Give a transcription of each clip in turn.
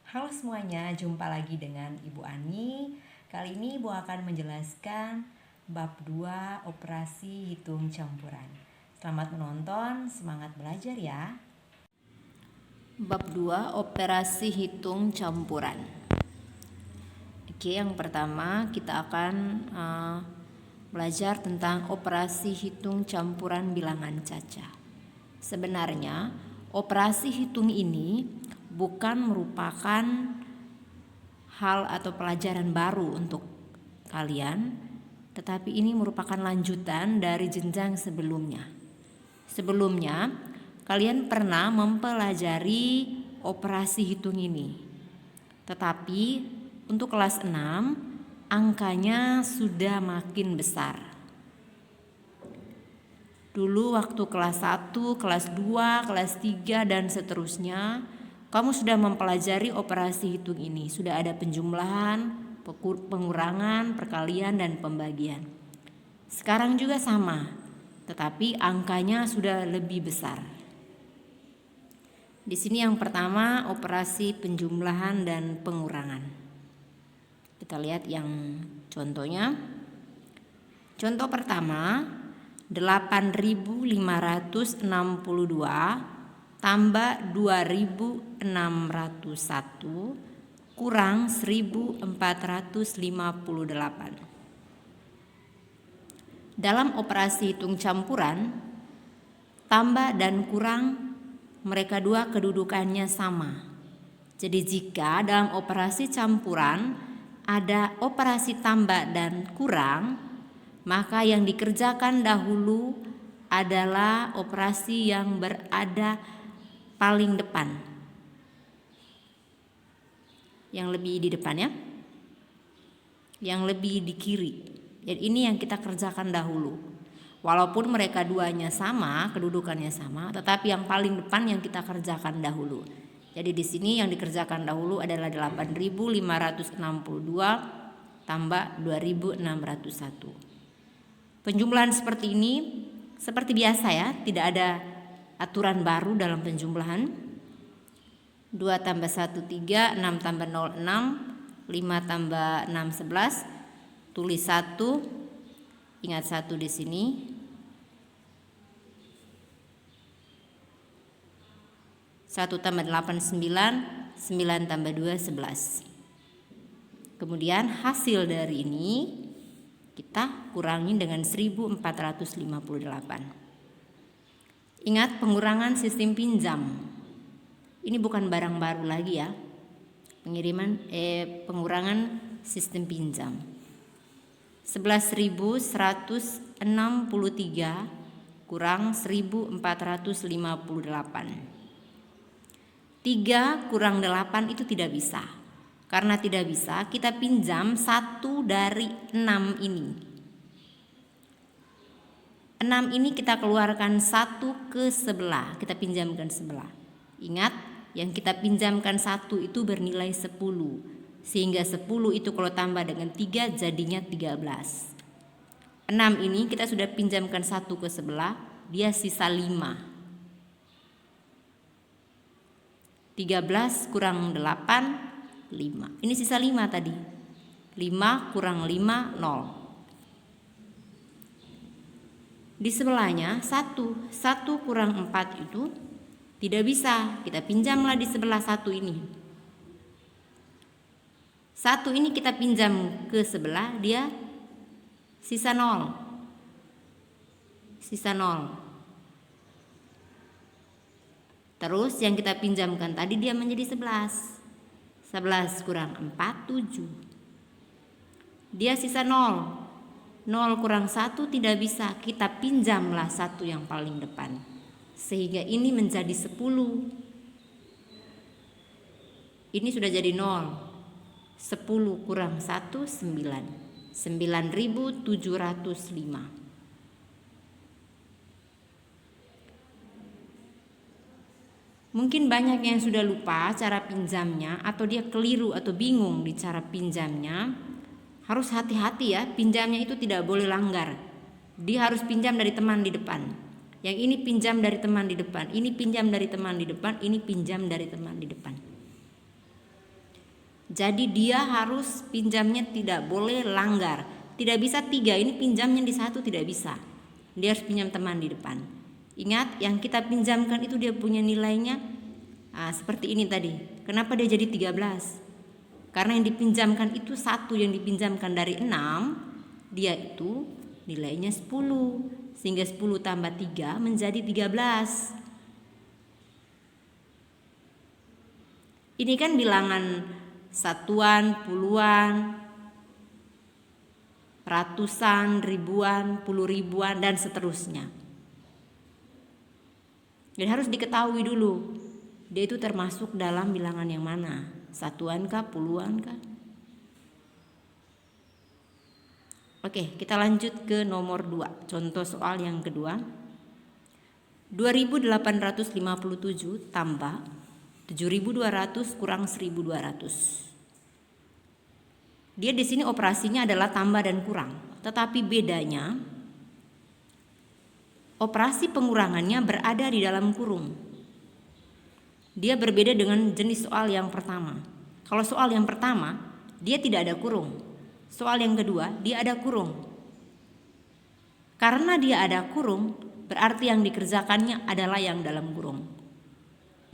Halo semuanya, jumpa lagi dengan Ibu Ani. Kali ini Ibu akan menjelaskan bab 2 operasi hitung campuran. Selamat menonton, semangat belajar ya. Bab 2 operasi hitung campuran. Oke, yang pertama kita akan belajar tentang operasi hitung campuran bilangan caca. Sebenarnya operasi hitung ini bukan merupakan hal atau pelajaran baru untuk kalian, tetapi ini merupakan lanjutan dari jenjang sebelumnya. Sebelumnya, kalian pernah mempelajari operasi hitung ini. Tetapi untuk kelas 6, angkanya sudah makin besar. Dulu waktu kelas 1, kelas 2, kelas 3 dan seterusnya, kamu sudah mempelajari operasi hitung ini. Sudah ada penjumlahan, pengurangan, perkalian dan pembagian. Sekarang juga sama, tetapi angkanya sudah lebih besar. Di sini yang pertama operasi penjumlahan dan pengurangan. Kita lihat yang contohnya. Contoh pertama, 8.562 tambah 2.601 kurang 1.458. Dalam operasi hitung campuran, tambah dan kurang mereka dua kedudukannya sama. Jadi jika dalam operasi campuran ada operasi tambah dan kurang, maka yang dikerjakan dahulu adalah operasi yang berada paling depan. Yang lebih di depan ya. Yang lebih di kiri. Jadi ini yang kita kerjakan dahulu. Walaupun mereka duanya sama, kedudukannya sama, tetapi yang paling depan yang kita kerjakan dahulu. Jadi di sini yang dikerjakan dahulu adalah 8.562 tambah 2.601. Penjumlahan seperti ini seperti biasa ya, tidak ada aturan baru dalam penjumlahan. 2 tambah 1 3, 6 tambah 0 6, 5 tambah 6 11. Tulis 1, ingat 1 di sini. 1 tambah 8 9, 9 tambah 2 11. Kemudian hasil dari ini kita kurangi dengan 1458. Ingat pengurangan sistem pinjam. Ini bukan barang baru lagi ya. Pengurangan sistem pinjam. 11.163 kurang 1.458. 3 kurang 8 itu tidak bisa. Karena tidak bisa, kita pinjam 1 dari 6 ini. 6 ini kita keluarkan 1 ke sebelah, kita pinjamkan sebelah. Ingat, yang kita pinjamkan 1 itu bernilai 10. Sehingga 10 itu kalau tambah dengan 3 jadinya 13. 6 ini kita sudah pinjamkan 1 ke sebelah, dia sisa 5. 13 kurang 8, 5. Ini sisa 5 tadi. 5 kurang 5, 0. Di sebelahnya 1 kurang 4 itu tidak bisa. Kita pinjamlah di sebelah 1 ini. 1 ini kita pinjam ke sebelah, dia sisa 0. Sisa 0. Terus yang kita pinjamkan tadi dia menjadi 11. 11 kurang 4, 7. Dia sisa 0. 0 kurang 1 tidak bisa. Kita pinjamlah 1 yang paling depan. Sehingga ini menjadi 10. Ini sudah jadi 0. 10 kurang 1, 9. 9.705. Mungkin banyak yang sudah lupa cara pinjamnya atau dia keliru atau bingung di cara pinjamnya. Harus hati-hati ya, pinjamnya itu tidak boleh langgar. Dia harus pinjam dari teman di depan. Yang ini pinjam dari teman di depan, ini pinjam dari teman di depan, ini pinjam dari teman di depan. Jadi dia harus pinjamnya tidak boleh langgar. Tidak bisa 3, ini pinjamnya di 1 tidak bisa. Dia harus pinjam teman di depan. Ingat, yang kita pinjamkan itu dia punya nilainya seperti ini tadi. Kenapa dia jadi 13? Karena yang dipinjamkan itu 1, yang dipinjamkan dari 6, dia itu nilainya 10. Sehingga 10 tambah 3 menjadi 13. Ini kan bilangan satuan, puluhan, ratusan, ribuan, puluh ribuan, dan seterusnya. Jadi harus diketahui dulu, dia itu termasuk dalam bilangan yang mana? Satuan kah, puluhan kah? Oke, kita lanjut ke nomor 2. Contoh soal yang kedua. 2857 tambah 7.200 kurang 1.200. Dia di sini operasinya adalah tambah dan kurang, tetapi bedanya operasi pengurangannya berada di dalam kurung. Dia berbeda dengan jenis soal yang pertama. Kalau soal yang pertama, dia tidak ada kurung. Soal yang kedua, dia ada kurung. Karena dia ada kurung, berarti yang dikerjakannya adalah yang dalam kurung.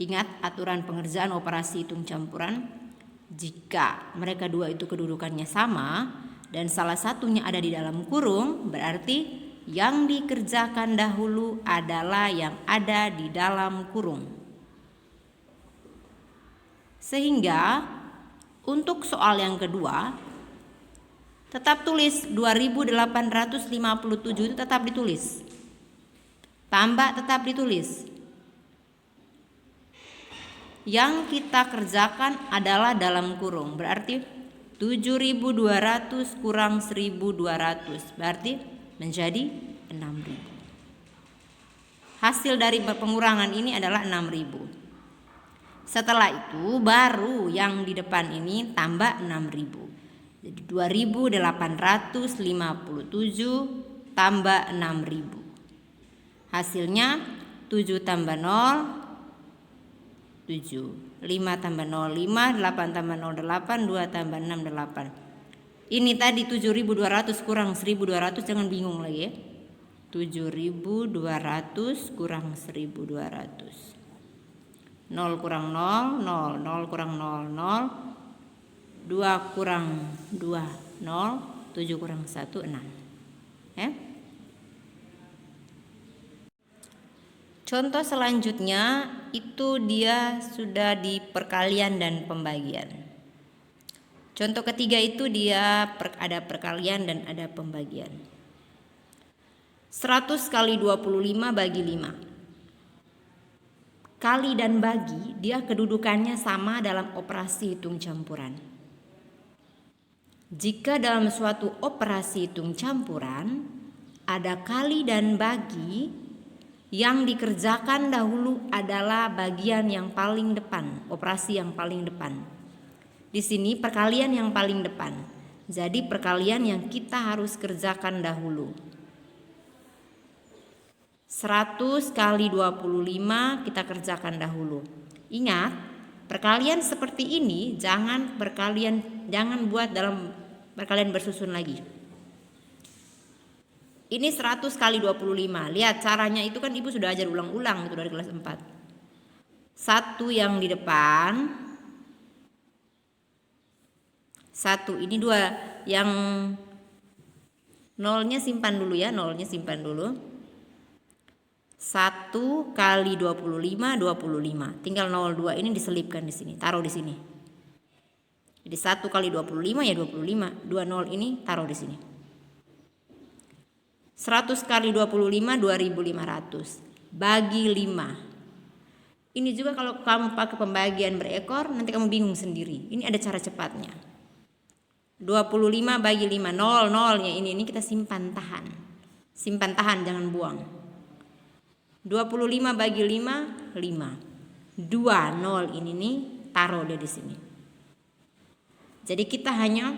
Ingat aturan pengerjaan operasi hitung campuran, jika mereka dua itu kedudukannya sama dan salah satunya ada di dalam kurung, berarti yang dikerjakan dahulu adalah yang ada di dalam kurung. Sehingga untuk soal yang kedua, tetap tulis 2857 itu tetap ditulis. Tambah tetap ditulis. Yang kita kerjakan adalah dalam kurung, berarti 7.200 kurang 1.200 berarti menjadi 6.000. Hasil dari pengurangan ini adalah 6.000. Setelah itu baru yang di depan ini tambah 6.000. Jadi 2.857 tambah 6.000. Hasilnya 7 tambah 0 7, 5 tambah 0 5, 8 tambah 0 8, 2 tambah 6 8. Ini tadi 7.200 kurang 1.200, jangan bingung lagi ya. 7.200 kurang 1.200. 0 kurang 0 0, 0 kurang 0 0, 2 kurang 2 0, 7 kurang 1 6. Ya. Contoh selanjutnya itu dia sudah di perkalian dan pembagian. Contoh ketiga itu dia ada perkalian dan ada pembagian. 100 kali 25 bagi 5. Kali dan bagi dia kedudukannya sama dalam operasi hitung campuran. Jika dalam suatu operasi hitung campuran ada kali dan bagi, yang dikerjakan dahulu adalah bagian yang paling depan, operasi yang paling depan. Di sini perkalian yang paling depan. Jadi perkalian yang kita harus kerjakan dahulu. 100 kali 25 kita kerjakan dahulu. Ingat, perkalian seperti ini jangan buat dalam perkalian bersusun lagi. Ini 100 kali 25. Lihat caranya itu kan ibu sudah ajar ulang-ulang itu dari kelas 4. 1 yang di depan. 1 ini 2. Yang nolnya simpan dulu ya, nolnya simpan dulu. 1 kali 25 25. Tinggal 02 ini diselipkan di sini, taruh di sini. Jadi 1 kali 25 ya 25. 20 ini taruh di sini. 100 kali 25 2.500 bagi 5. Ini juga kalau kamu pakai pembagian berekor nanti kamu bingung sendiri. Ini ada cara cepatnya. 25 bagi 5 0 nya ini kita simpan tahan. Simpan tahan, jangan buang. 25 bagi 5 5. 2 0 ini nih taruh dia di sini. Jadi kita hanya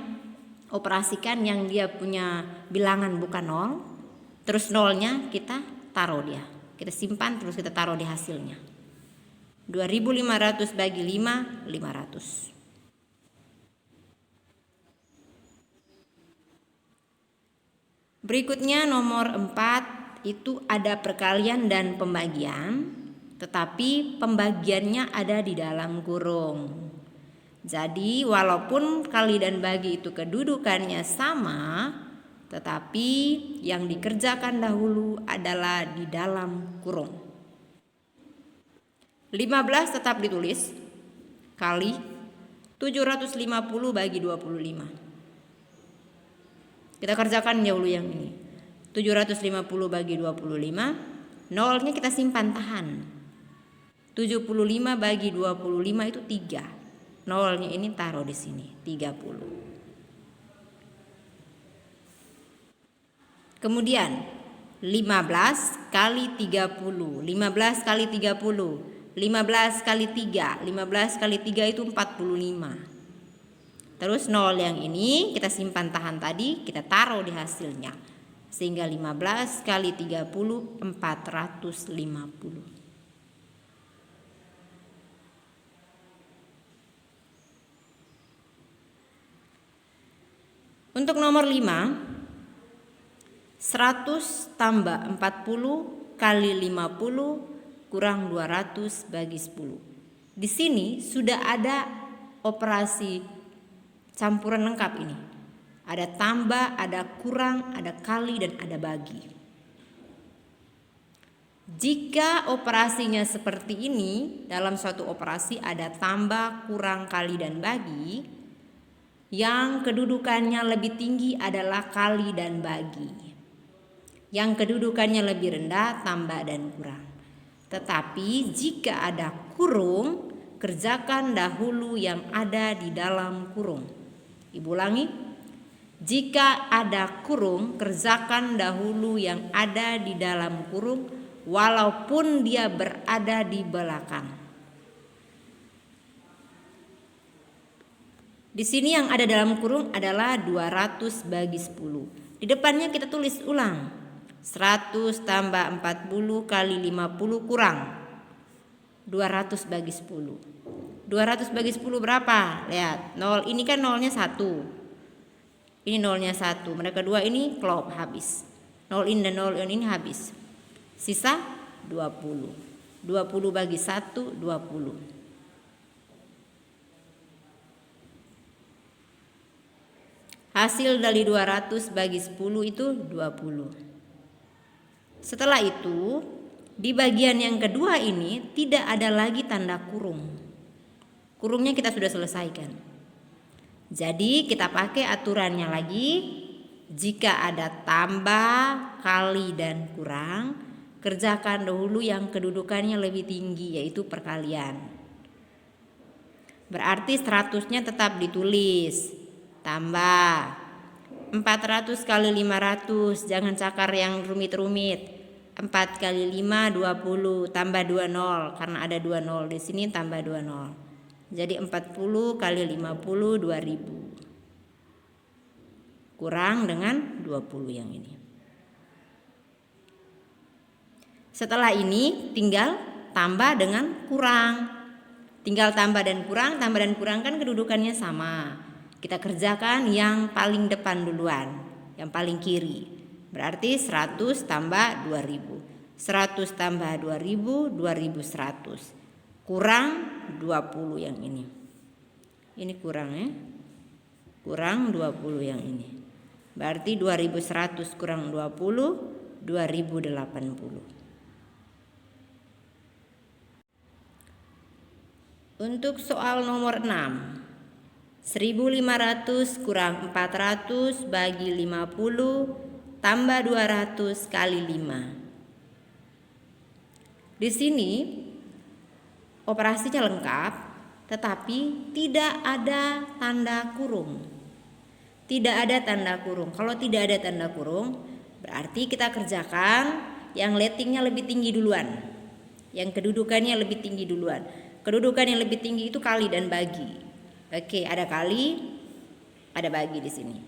operasikan yang dia punya bilangan bukan 0. Terus nolnya kita taruh dia. Kita simpan terus kita taruh di hasilnya. 2.500 bagi 5 500. Berikutnya nomor 4 itu ada perkalian dan pembagian, tetapi pembagiannya ada di dalam kurung. Jadi walaupun kali dan bagi itu kedudukannya sama, tetapi yang dikerjakan dahulu adalah di dalam kurung. 15 tetap ditulis kali 750 bagi 25. Kita kerjakan dahulu yang ini. 750 bagi 25, nolnya kita simpan tahan. 75 bagi 25 itu 3. Nolnya ini taruh di sini, 30. Kemudian 15 kali 30. 15 kali 30. 15 kali 3. 15 kali 3 itu 45. Terus nol yang ini kita simpan tahan tadi, kita taruh di hasilnya. Sehingga 15 kali 30, 450. Untuk nomor 5, 100 tambah 40 kali 50 kurang 200 bagi 10. Di sini sudah ada operasi campuran lengkap ini. Ada tambah, ada kurang, ada kali, dan ada bagi. Jika operasinya seperti ini, dalam suatu operasi ada tambah, kurang, kali, dan bagi, yang kedudukannya lebih tinggi adalah kali dan bagi. Yang kedudukannya lebih rendah, tambah dan kurang. Tetapi jika ada kurung, kerjakan dahulu yang ada di dalam kurung. Ibu ulangi, jika ada kurung, kerjakan dahulu yang ada di dalam kurung, walaupun dia berada di belakang. Di sini yang ada dalam kurung adalah 200 bagi 10. Di depannya kita tulis ulang, 100 tambah 40 kali 50 kurang 200 bagi 10. 200 bagi 10 berapa? Lihat, 0 ini kan nolnya 1. Ini nolnya 1. Mereka dua ini klop habis. 0 ini dan 0 ini habis. Sisa 20. 20 bagi 1, 20. Hasil dari 200 bagi 10 itu 20. Setelah itu, di bagian yang kedua ini tidak ada lagi tanda kurung. Kurungnya kita sudah selesaikan. Jadi kita pakai aturannya lagi. Jika ada tambah, kali, dan kurang, kerjakan dahulu yang kedudukannya lebih tinggi, yaitu perkalian. Berarti 100-nya tetap ditulis. Tambah 400 kali 500, jangan cakar yang rumit-rumit. 4 kali 5 20, tambah 2 nol karena ada 2 nol di sini, tambah 2 nol. Jadi 40 kali 50 2000. Kurang dengan 20 yang ini. Setelah ini tinggal tambah dengan kurang. Tinggal tambah dan kurang kan kedudukannya sama. Kita kerjakan yang paling depan duluan, yang paling kiri. Berarti 100 tambah 2000. 100 tambah 2000, 2100. Kurang 20 yang ini. Ini kurang ya. Kurang 20 yang ini. Berarti 2100 kurang 20, 2080. Untuk soal nomor 6. 1500 kurang 400 bagi 50 tambah 200 kali 5. Di sini operasinya lengkap, tetapi tidak ada tanda kurung. Tidak ada tanda kurung. Kalau tidak ada tanda kurung, berarti kita kerjakan yang lettingnya lebih tinggi duluan, yang kedudukannya lebih tinggi duluan. Kedudukan yang lebih tinggi itu kali dan bagi. Oke, ada kali, ada bagi di sini.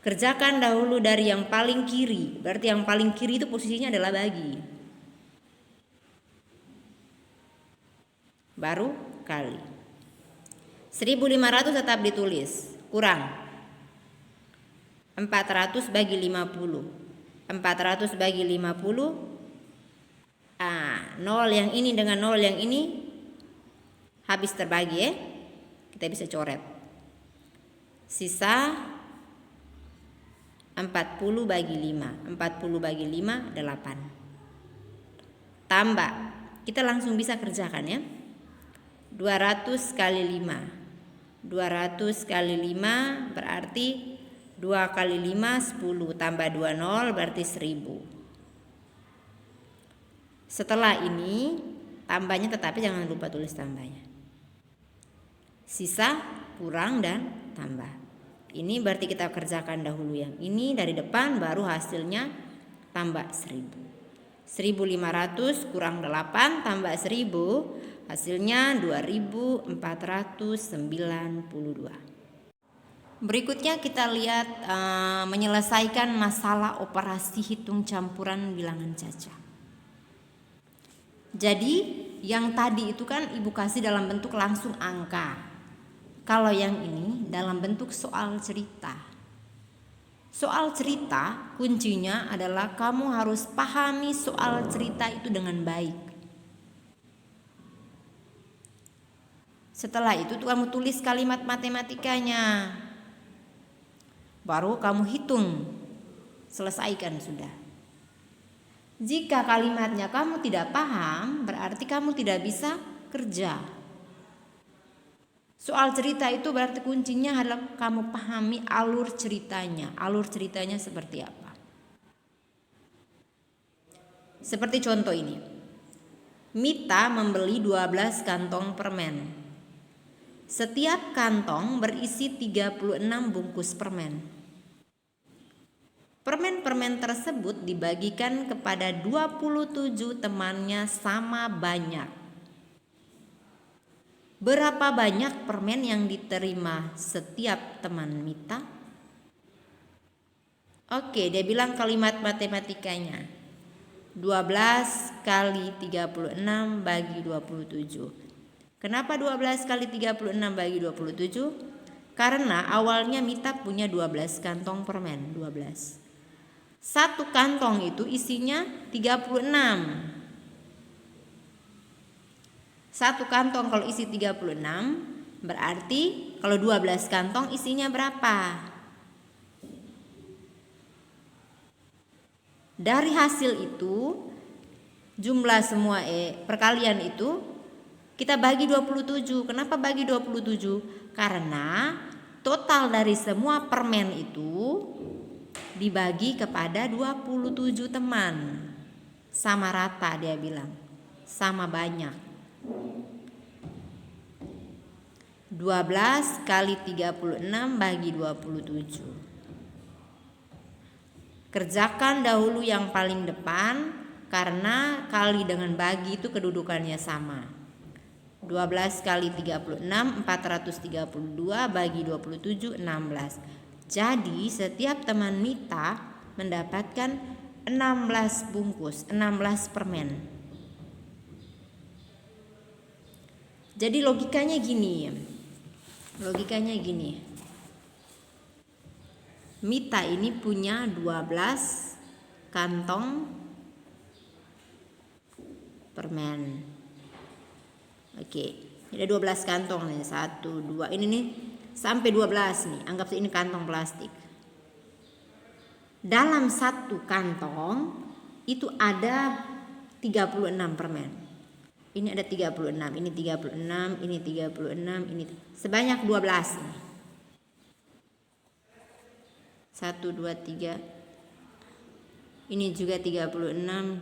Kerjakan dahulu dari yang paling kiri. Berarti yang paling kiri itu posisinya adalah bagi. Baru kali. 1500 tetap ditulis. Kurang. 400 bagi 50. 400 bagi 50. 0 yang ini dengan 0 yang ini habis terbagi ya. Kita bisa coret. Sisa 40 bagi 5. 40 bagi 5 8. Tambah. Kita langsung bisa kerjakan ya. 200 kali 5. 200 kali 5 berarti 2 kali 5 10 tambah 2 0 berarti 1000. Setelah ini tambahnya, tetapi jangan lupa tulis tambahnya. Sisa, kurang, dan tambah. Ini berarti kita kerjakan dahulu yang ini dari depan, baru hasilnya tambah 1000. 1500 kurang 8 tambah 1000, hasilnya 2492. Berikutnya kita lihat menyelesaikan masalah operasi hitung campuran bilangan caca. Jadi yang tadi itu kan Ibu kasih dalam bentuk langsung angka. Kalau yang ini dalam bentuk soal cerita. Soal cerita kuncinya adalah kamu harus pahami soal cerita itu dengan baik. Setelah itu kamu tulis kalimat matematikanya. Baru kamu hitung. Selesaikan sudah. Jika kalimatnya kamu tidak paham, berarti kamu tidak bisa kerja. Soal cerita itu berarti kuncinya adalah kamu pahami alur ceritanya. Alur ceritanya seperti apa? Seperti contoh ini. Mita membeli 12 kantong permen. Setiap kantong berisi 36 bungkus permen. Permen-permen tersebut dibagikan kepada 27 temannya sama banyak. Berapa banyak permen yang diterima setiap teman Mita? Oke, dia bilang kalimat matematikanya. 12 kali 36 bagi 27. Kenapa 12 kali 36 bagi 27? Karena awalnya Mita punya 12 kantong permen, 12. Satu kantong itu isinya 36. Satu kantong kalau isi 36, berarti kalau 12 kantong isinya berapa? Dari hasil itu, jumlah semua perkalian itu kita bagi 27. Kenapa bagi 27? Karena total dari semua permen itu dibagi kepada 27 teman. Sama rata dia bilang. Sama banyak. 12 kali 36 bagi 27. Kerjakan dahulu yang paling depan karena kali dengan bagi itu kedudukannya sama. 12 kali 36 432 bagi 27 16. Jadi setiap teman Mita mendapatkan 16 bungkus, 16 permen. Jadi logikanya gini. Mita ini punya 12 kantong permen. Oke, ada 12 kantong nih, 1, 2, ini nih sampai 12 nih, anggap ini kantong plastik. Dalam satu kantong itu ada 36 permen. Ini ada 36, ini 36, ini 36, ini sebanyak 12 nih. 1, 2, 3. Ini juga 36.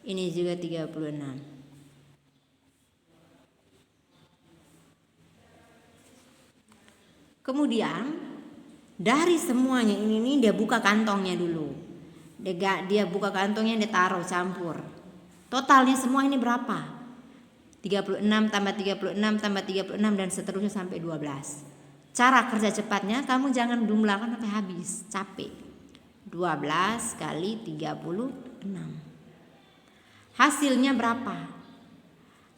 Ini juga 36. Kemudian dari semuanya ini dia buka kantongnya dulu. Dia buka kantongnya, dia taruh campur. Totalnya semua ini berapa? 36 tambah 36 tambah 36 dan seterusnya sampai 12. Cara kerja cepatnya kamu jangan jumlahkan sampai habis, capek. 12 kali 36. Hasilnya berapa?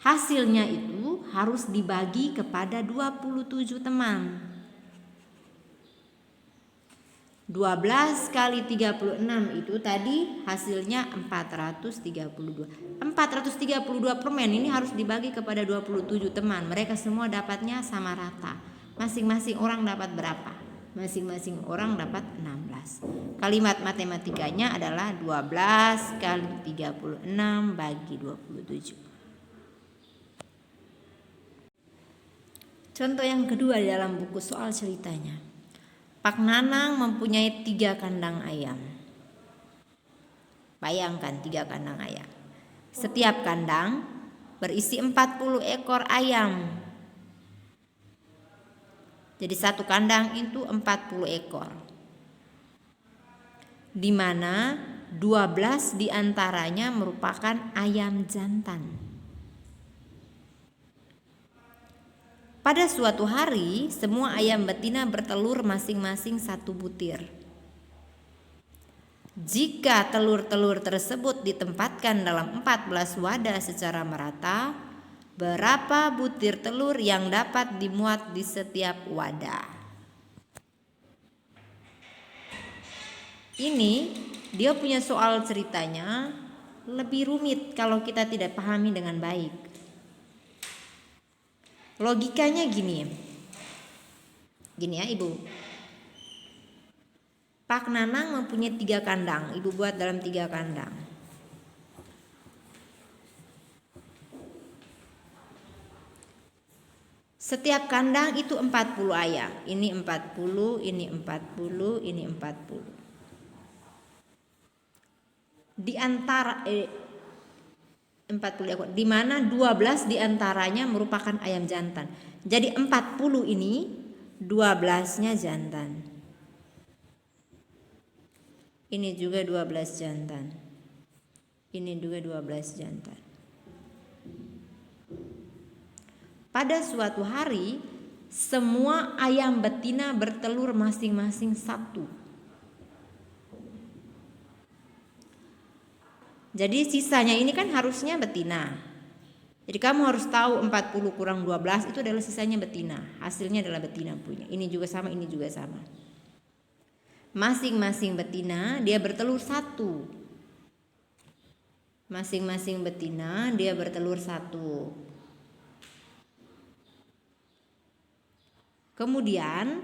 Hasilnya itu harus dibagi kepada 27 teman. 12 kali 36 itu tadi hasilnya 432. 432 permen ini harus dibagi kepada 27 teman. Mereka semua dapatnya sama rata. Masing-masing orang dapat berapa? Masing-masing orang dapat 16. Kalimat matematikanya adalah 12 kali 36 bagi 27. Contoh yang kedua dalam buku soal ceritanya. Pak Nanang mempunyai 3 kandang ayam. Bayangkan 3 kandang ayam. Setiap kandang berisi 40 ekor ayam. Jadi satu kandang itu 40 ekor. Di mana 12 diantaranya merupakan ayam jantan. Pada suatu hari, semua ayam betina bertelur masing-masing 1 butir. Jika telur-telur tersebut ditempatkan dalam 14 wadah secara merata, berapa butir telur yang dapat dimuat di setiap wadah? Ini dia punya soal ceritanya lebih rumit kalau kita tidak pahami dengan baik. Logikanya gini ya Ibu. Pak Nanang mempunyai 3 kandang. Ibu buat dalam 3 kandang. Setiap kandang itu 40 ayam. Ini 40, ini 40, ini 40. Di antara 40 ekor, di mana 12 diantaranya merupakan ayam jantan. Jadi 40 ini 12-nya jantan. Ini juga 12 jantan. Ini juga 12 jantan. Pada suatu hari, semua ayam betina bertelur masing-masing 1. Jadi sisanya ini kan harusnya betina. Jadi kamu harus tahu 40 kurang 12 itu adalah sisanya betina. Hasilnya adalah betina punya. Ini juga sama, ini juga sama. Masing-masing betina dia bertelur 1. Masing-masing betina dia bertelur 1. Kemudian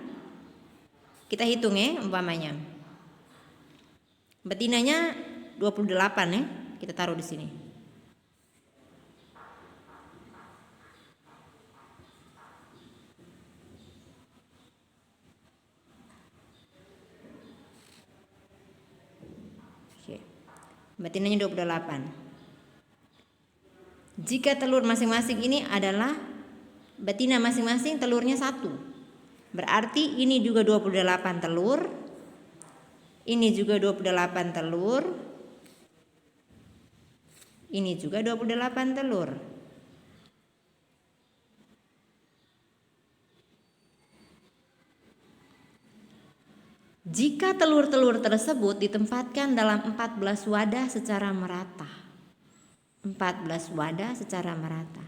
kita hitung ya umpamanya. Betinanya 28 ya, kita taruh di sini. Oke. Betinanya 28. Jika telur masing-masing ini adalah betina masing-masing telurnya 1. Berarti ini juga 28 telur. Ini juga 28 telur. Ini juga 28 telur. Jika telur-telur tersebut ditempatkan dalam 14 wadah secara merata. 14 wadah secara merata.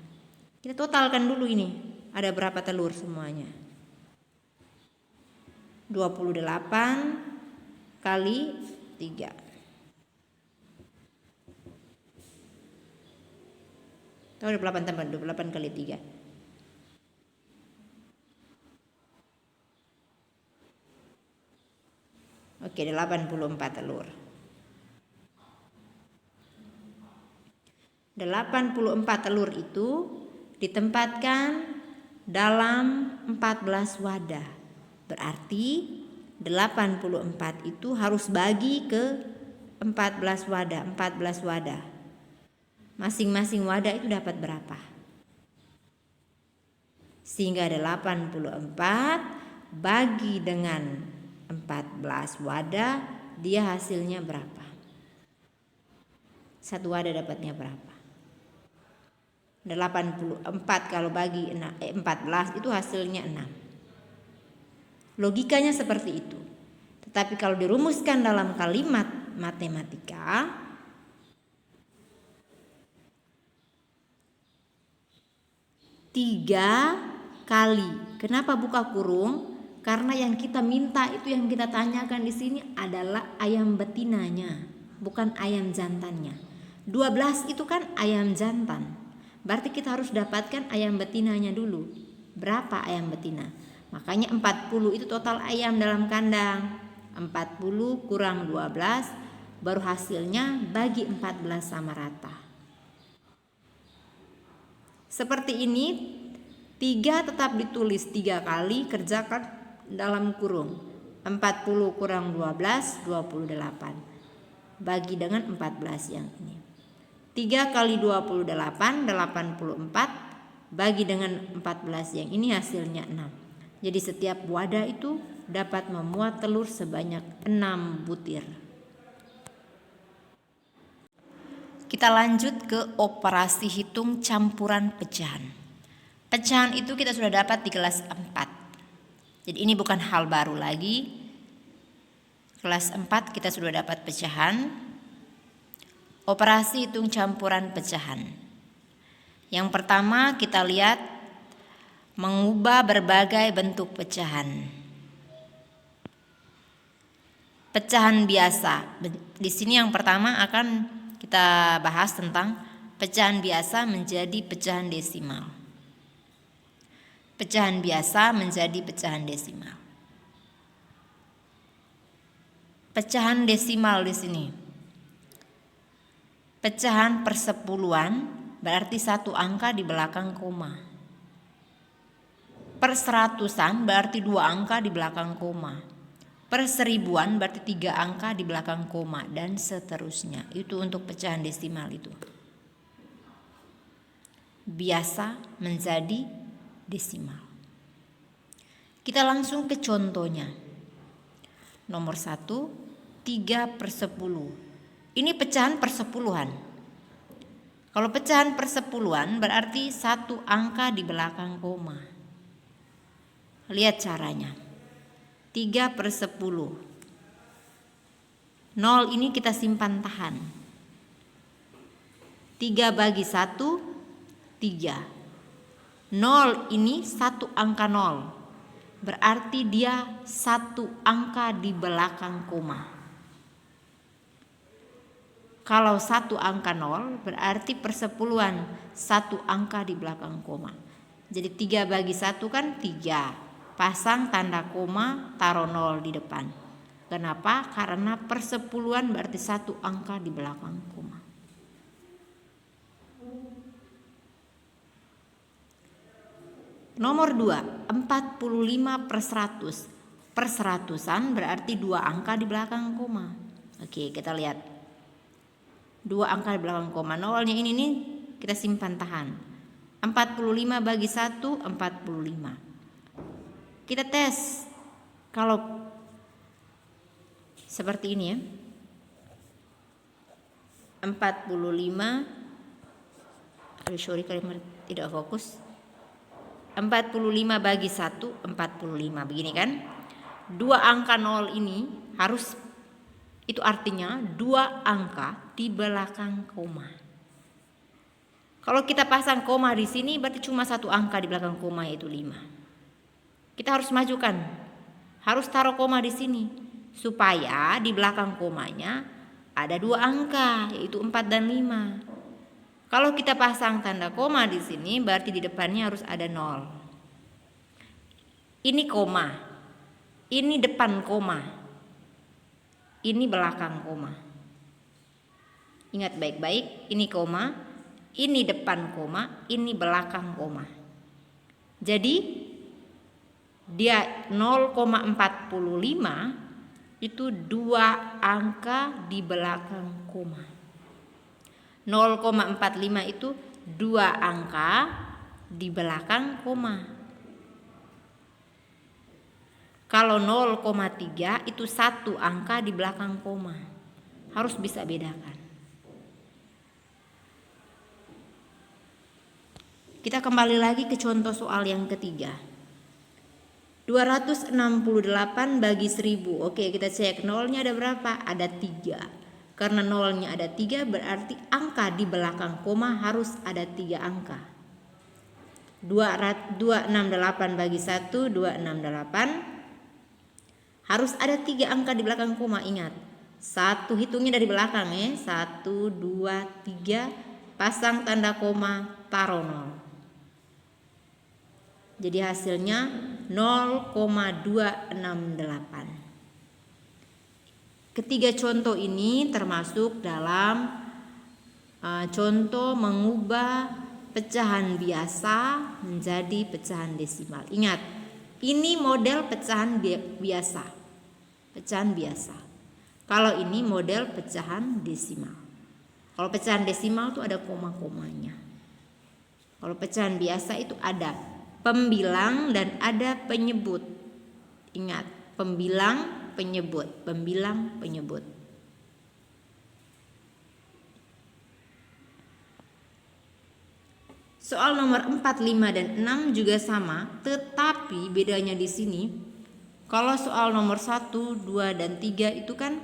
Kita totalkan dulu ini. Ada berapa telur semuanya? 28 kali 3. Tahu 28 tambah 28 kali 3. Oke, 84 telur. 84 telur itu ditempatkan dalam 14 wadah. Berarti 84 itu harus bagi ke 14 wadah, 14 wadah. Masing-masing wadah itu dapat berapa? Sehingga 84 bagi dengan 14 wadah, dia hasilnya berapa? Satu wadah dapatnya berapa? 84 kalau bagi 14 itu hasilnya 6. Logikanya seperti itu. Tetapi kalau dirumuskan dalam kalimat matematika, 3 kali. Kenapa buka kurung? Karena yang kita minta itu, yang kita tanyakan di sini adalah ayam betinanya, bukan ayam jantannya. 12 itu kan ayam jantan. Berarti kita harus dapatkan ayam betinanya dulu. Berapa ayam betina? Makanya 40 itu total ayam dalam kandang. 40 kurang 12 baru hasilnya bagi 14 sama rata. Seperti ini, 3 tetap ditulis 3 kali, kerjakan dalam kurung. 40 kurang 12, 28. Bagi dengan 14 yang ini. 3 kali 28, 84. Bagi dengan 14 yang ini hasilnya 6. Jadi setiap wadah itu dapat memuat telur sebanyak 6 butir. Kita lanjut ke operasi hitung campuran pecahan. Pecahan itu kita sudah dapat di kelas 4. Jadi ini bukan hal baru lagi. Kelas 4 kita sudah dapat pecahan. Operasi hitung campuran pecahan. Yang pertama kita lihat mengubah berbagai bentuk pecahan. Pecahan biasa. Di sini yang pertama akan kita bahas tentang pecahan biasa menjadi pecahan desimal. Pecahan biasa menjadi pecahan desimal. Pecahan desimal di sini. Pecahan persepuluhan berarti 1 angka di belakang koma. Perseratusan berarti 2 angka di belakang koma. Perseribuan berarti 3 angka di belakang koma, dan seterusnya. Itu untuk pecahan desimal itu. Biasa menjadi desimal. Kita langsung ke contohnya. Nomor 1, 3/10. Ini pecahan persepuluhan. Kalau pecahan persepuluhan berarti 1 angka di belakang koma. Lihat caranya. 3/10. 0 ini kita simpan tahan. 3 bagi 1, 3. 0 ini 1 angka 0. Berarti dia 1 angka di belakang koma. Kalau 1 angka 0 berarti persepuluhan 1 angka di belakang koma. Jadi 3 bagi 1 kan 3. Pasang tanda koma, taruh 0 di depan. Kenapa? Karena persepuluhan berarti 1 angka di belakang koma. Nomor 2, 45/100. Perseratusan berarti 2 angka di belakang koma. Oke, kita lihat. 2 angka di belakang koma. Nolnya ini nih kita simpan tahan. 45 bagi 1, 45. Kita tes. Kalau seperti ini ya. 45. Sorry kalimat tidak fokus. 45 bagi 1, 45. Begini kan? 2 angka 0 ini harus, itu artinya 2 angka di belakang koma. Kalau kita pasang koma di sini berarti cuma 1 angka di belakang koma, yaitu 5. Kita harus majukan. Harus taruh koma di sini supaya di belakang komanya ada 2 angka, yaitu 4 dan 5. Kalau kita pasang tanda koma di sini berarti di depannya harus ada 0. Ini koma. Ini depan koma. Ini belakang koma. Ingat baik-baik, ini koma, ini depan koma, ini belakang koma. Jadi dia 0,45 itu 2 angka di belakang koma. 0,45 itu 2 angka di belakang koma. Kalau 0,3 itu 1 angka di belakang koma. Harus bisa bedakan. Kita kembali lagi ke contoh soal yang ketiga. 268 bagi 1000. Oke, kita cek nolnya ada berapa? Ada 3. Karena nolnya ada 3 berarti angka di belakang koma harus ada 3 angka. 268 bagi 1, 268. Harus ada 3 angka di belakang koma, ingat. 1 hitungnya dari belakang ya. 1, 2, 3, pasang tanda koma, taruh 0. Jadi hasilnya 0,268. Ketiga contoh ini termasuk dalam contoh mengubah pecahan biasa menjadi pecahan desimal. Ingat, ini model pecahan biasa. Pecahan biasa. Kalau ini model pecahan desimal. Kalau pecahan desimal itu ada koma-komanya. Kalau pecahan biasa itu ada pembilang dan ada penyebut. Ingat, pembilang, penyebut, pembilang, penyebut. Soal nomor 4, 5, dan 6 juga sama, tetapi bedanya di sini, kalau soal nomor 1, 2, dan 3 itu kan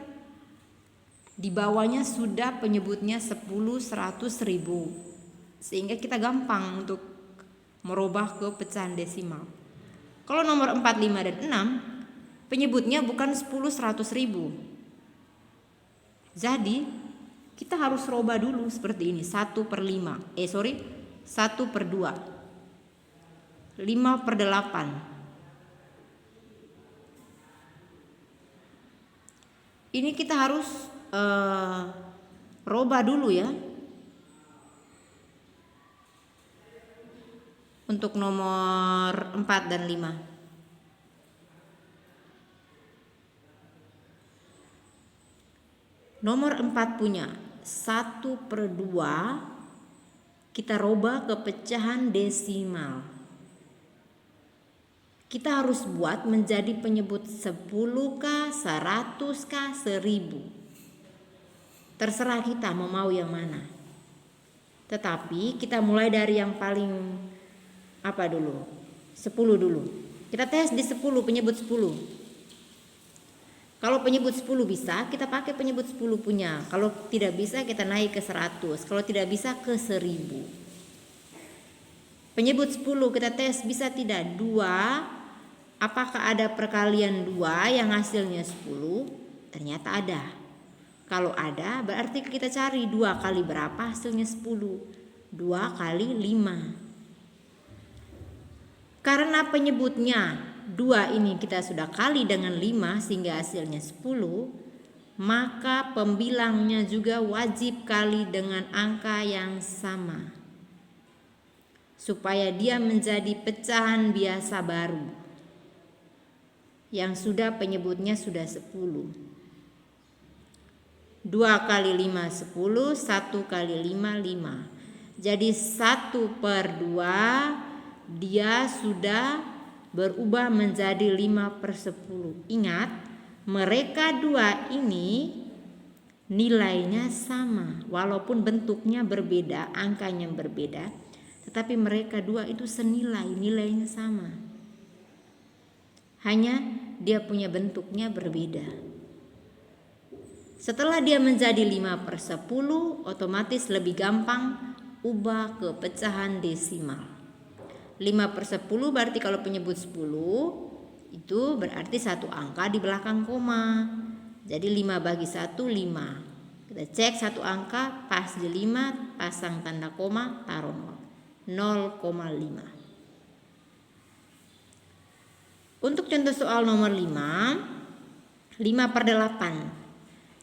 di bawahnya sudah penyebutnya 10, 100, 1000. Sehingga kita gampang untuk merubah ke pecahan desimal. Kalau nomor 4, 5, dan 6, penyebutnya bukan 10, 100, 1000. Jadi kita harus rubah dulu seperti ini, 1/5. 1/2, 5/8. Ini kita harus rubah dulu ya. Untuk nomor 4 dan 5. Nomor 4 punya 1/2. Kita rubah ke pecahan desimal. Kita harus buat menjadi penyebut 10K, 100K, 1000. Terserah kita mau yang mana. Tetapi kita mulai dari yang paling dulu? 10 dulu. Kita tes di 10, penyebut 10. Kalau penyebut 10 bisa, kita pakai penyebut 10 punya. Kalau tidak bisa, kita naik ke 100. Kalau tidak bisa, ke 1000. Penyebut 10 kita tes bisa tidak? 2. Apakah ada perkalian 2 yang hasilnya 10? Ternyata ada. Kalau ada, berarti kita cari 2 kali berapa hasilnya 10. 2 kali 5. Karena penyebutnya 2 ini kita sudah kali dengan 5 sehingga hasilnya 10, maka pembilangnya juga wajib kali dengan angka yang sama supaya dia menjadi pecahan biasa baru yang sudah penyebutnya sudah 10. 2 kali 5 10, 1 kali 5 5. Jadi 1/2 dia sudah berubah menjadi 5/10. Ingat, mereka dua ini nilainya sama. Walaupun bentuknya berbeda, angkanya berbeda, tetapi mereka dua itu senilai, nilainya sama. Hanya dia punya bentuknya berbeda. Setelah dia menjadi 5/10, otomatis lebih gampang ubah ke pecahan desimal. 5/10 berarti kalau penyebut 10 itu berarti satu angka di belakang koma. Jadi 5 bagi 1 5. Kita cek satu angka pas di 5, pasang tanda koma, taruh 0,5. Untuk contoh soal nomor 5, 5/8.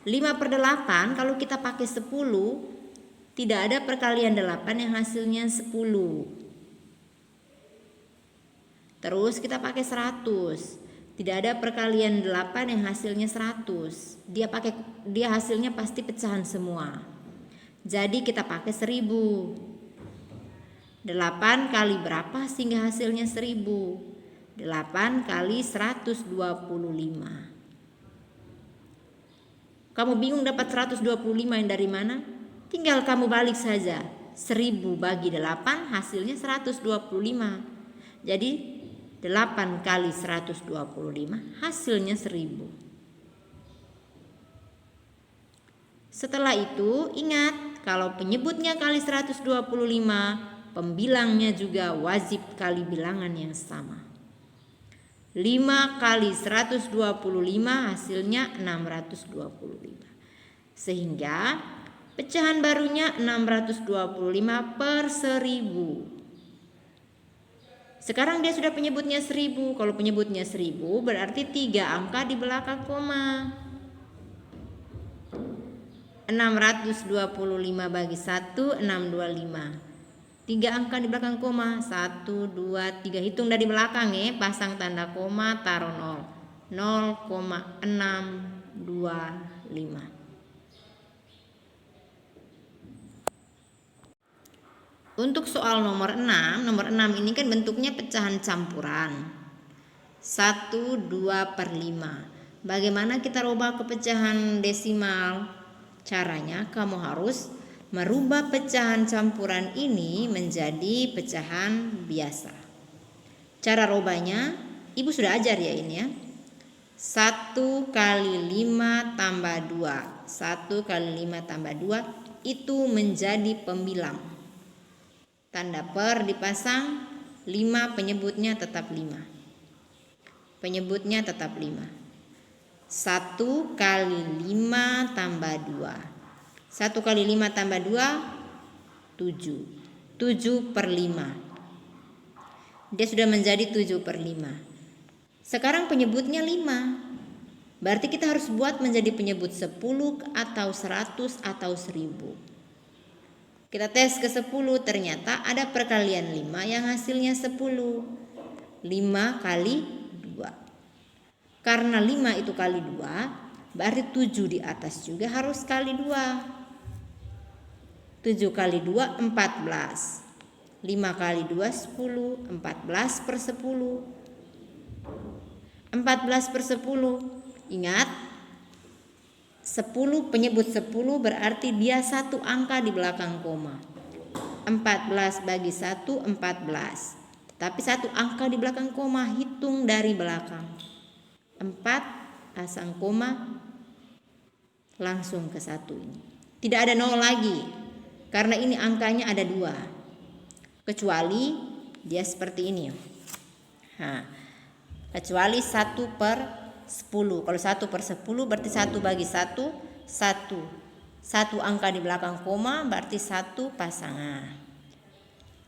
5/8 kalau kita pakai 10, tidak ada perkalian 8 yang hasilnya 10. Terus kita pakai 100. Tidak ada perkalian 8 yang hasilnya 100. Dia hasilnya pasti pecahan semua. Jadi kita pakai 1000. 8 kali berapa sehingga hasilnya 1000? 8 kali 125. Kamu bingung dapat 125 yang dari mana? Tinggal kamu balik saja. 1000 bagi 8 hasilnya 125. Jadi 8 kali 125 hasilnya 1000. Setelah itu ingat, kalau penyebutnya kali 125 pembilangnya juga wajib kali bilangan yang sama. 5 kali 125 hasilnya 625. Sehingga pecahan barunya 625 per 1000. Sekarang dia sudah penyebutnya 1000. Kalau penyebutnya 1000 berarti 3 angka di belakang koma. 625 bagi 1, 625. 3 angka di belakang koma, 1, 2, 3. Hitung dari belakang ya, pasang tanda koma, taruh 0. 0,625. Untuk soal nomor 6 ini kan bentuknya pecahan campuran. 1, 2 per 5. Bagaimana kita rubah ke pecahan desimal? Caranya kamu harus merubah pecahan campuran ini menjadi pecahan biasa. Cara rubahnya, Ibu sudah ajar ya ini ya. 1 kali 5 tambah 2. 1 kali 5 tambah 2 itu menjadi pembilang. Tanda per dipasang, 5 penyebutnya tetap 5. Penyebutnya tetap 5. 1 kali 5 tambah 2. 1 kali 5 tambah 2, 7. 7 per 5. Dia sudah menjadi 7 per 5. Sekarang penyebutnya 5. Berarti kita harus buat menjadi penyebut 10 atau 100 atau 1000. Kita tes ke 10, ternyata ada perkalian 5 yang hasilnya 10. 5 kali 2. Karena 5 itu kali 2, berarti 7 di atas juga harus kali 2. 7 kali 2, 14. 5 kali 2, 10. 14 per 10. 14 per 10. Ingat, 10 penyebut 10 berarti dia satu angka di belakang koma. 14 bagi 1, 14. Tapi satu angka di belakang koma, hitung dari belakang. 4 pasang koma, langsung ke 1 ini. Tidak ada 0 lagi, karena ini angkanya ada 2. Kecuali dia seperti ini. Nah, kecuali 1 per 10. Kalau 1 per 10 berarti 1 bagi 1, 1. 1 angka di belakang koma berarti 1 pasangan.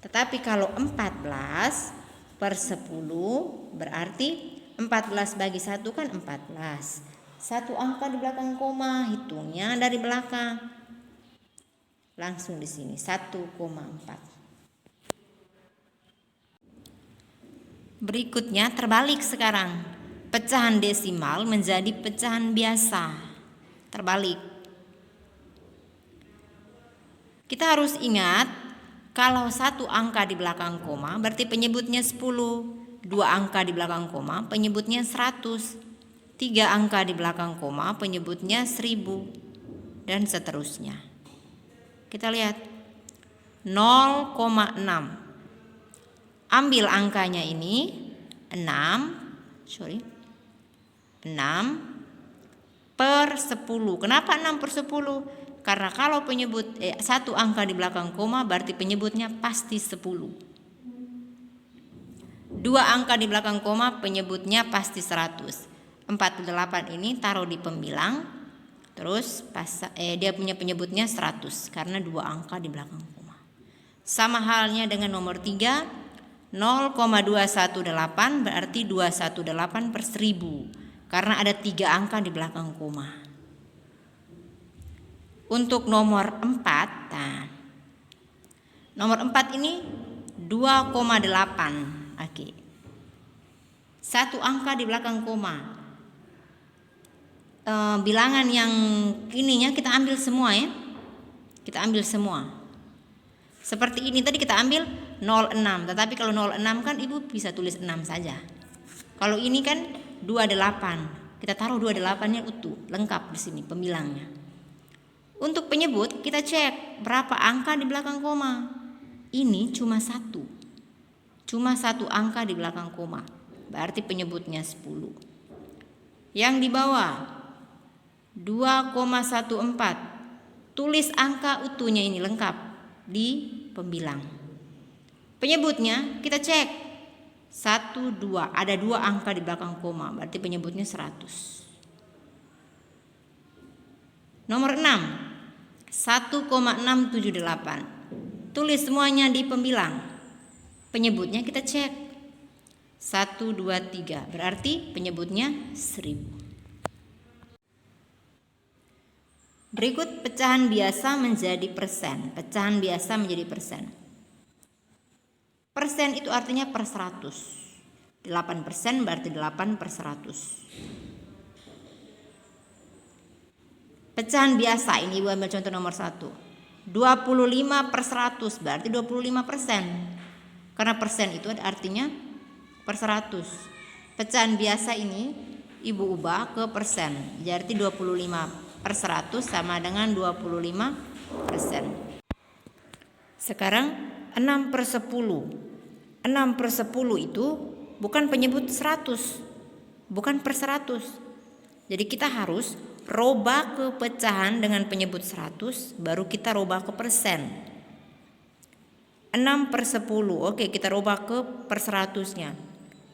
Tetapi kalau 14 per 10 berarti 14 bagi 1 kan 14. 1 angka di belakang koma, hitungnya dari belakang. Langsung di sini 1,4. Berikutnya terbalik sekarang. Pecahan desimal menjadi pecahan biasa. Terbalik. Kita harus ingat, kalau 1 angka di belakang koma berarti penyebutnya 10. 2 angka di belakang koma penyebutnya 100. 3 angka di belakang koma penyebutnya 1000. Dan seterusnya. Kita lihat 0,6. Ambil angkanya ini 6 per 10. Kenapa 6 per 10? Karena kalau penyebut 1 angka di belakang koma berarti penyebutnya pasti 10. 2 angka di belakang koma penyebutnya pasti 100. 48 ini taruh di pembilang. Terus dia punya penyebutnya 100 karena 2 angka di belakang koma. Sama halnya dengan nomor 3. 0,218 berarti 218 per 1000 karena ada 3 angka di belakang koma. Untuk nomor 4, nomor 4 ini 2,8. Oke. 1 angka di belakang koma. Bilangan yang ininya kita ambil semua ya. Kita ambil semua. Seperti ini tadi kita ambil 06, tetapi kalau 06 kan Ibu bisa tulis 6 saja. Kalau ini kan 28, kita taruh 28-nya utuh, lengkap di sini pembilangnya. Untuk penyebut kita cek berapa angka di belakang koma. Ini cuma 1. Cuma 1 angka di belakang koma. Berarti penyebutnya 10. Yang di bawah 2,14. Tulis angka utuhnya ini lengkap di pembilang. Penyebutnya kita cek 1, 2, ada 2 angka di belakang koma, berarti penyebutnya 100. Nomor 6, 1,678. Tulis semuanya di pembilang. Penyebutnya kita cek 1, 2, 3, berarti penyebutnya 1000. Berikut pecahan biasa menjadi persen. Pecahan biasa menjadi persen. Persen itu artinya per 100. 8% berarti 8/100. Pecahan biasa, ini Ibu ambil contoh nomor 1. 25/100 berarti 25%. Karena persen itu artinya per 100. Pecahan biasa ini Ibu ubah ke persen. Jadi 25/100 sama dengan 25%. Sekarang 6/10. 6/10 itu bukan penyebut 100, bukan per 100. Jadi kita harus robah ke pecahan dengan penyebut 100, baru kita robah ke persen. 6/10, oke, kita robah ke per 100-nya.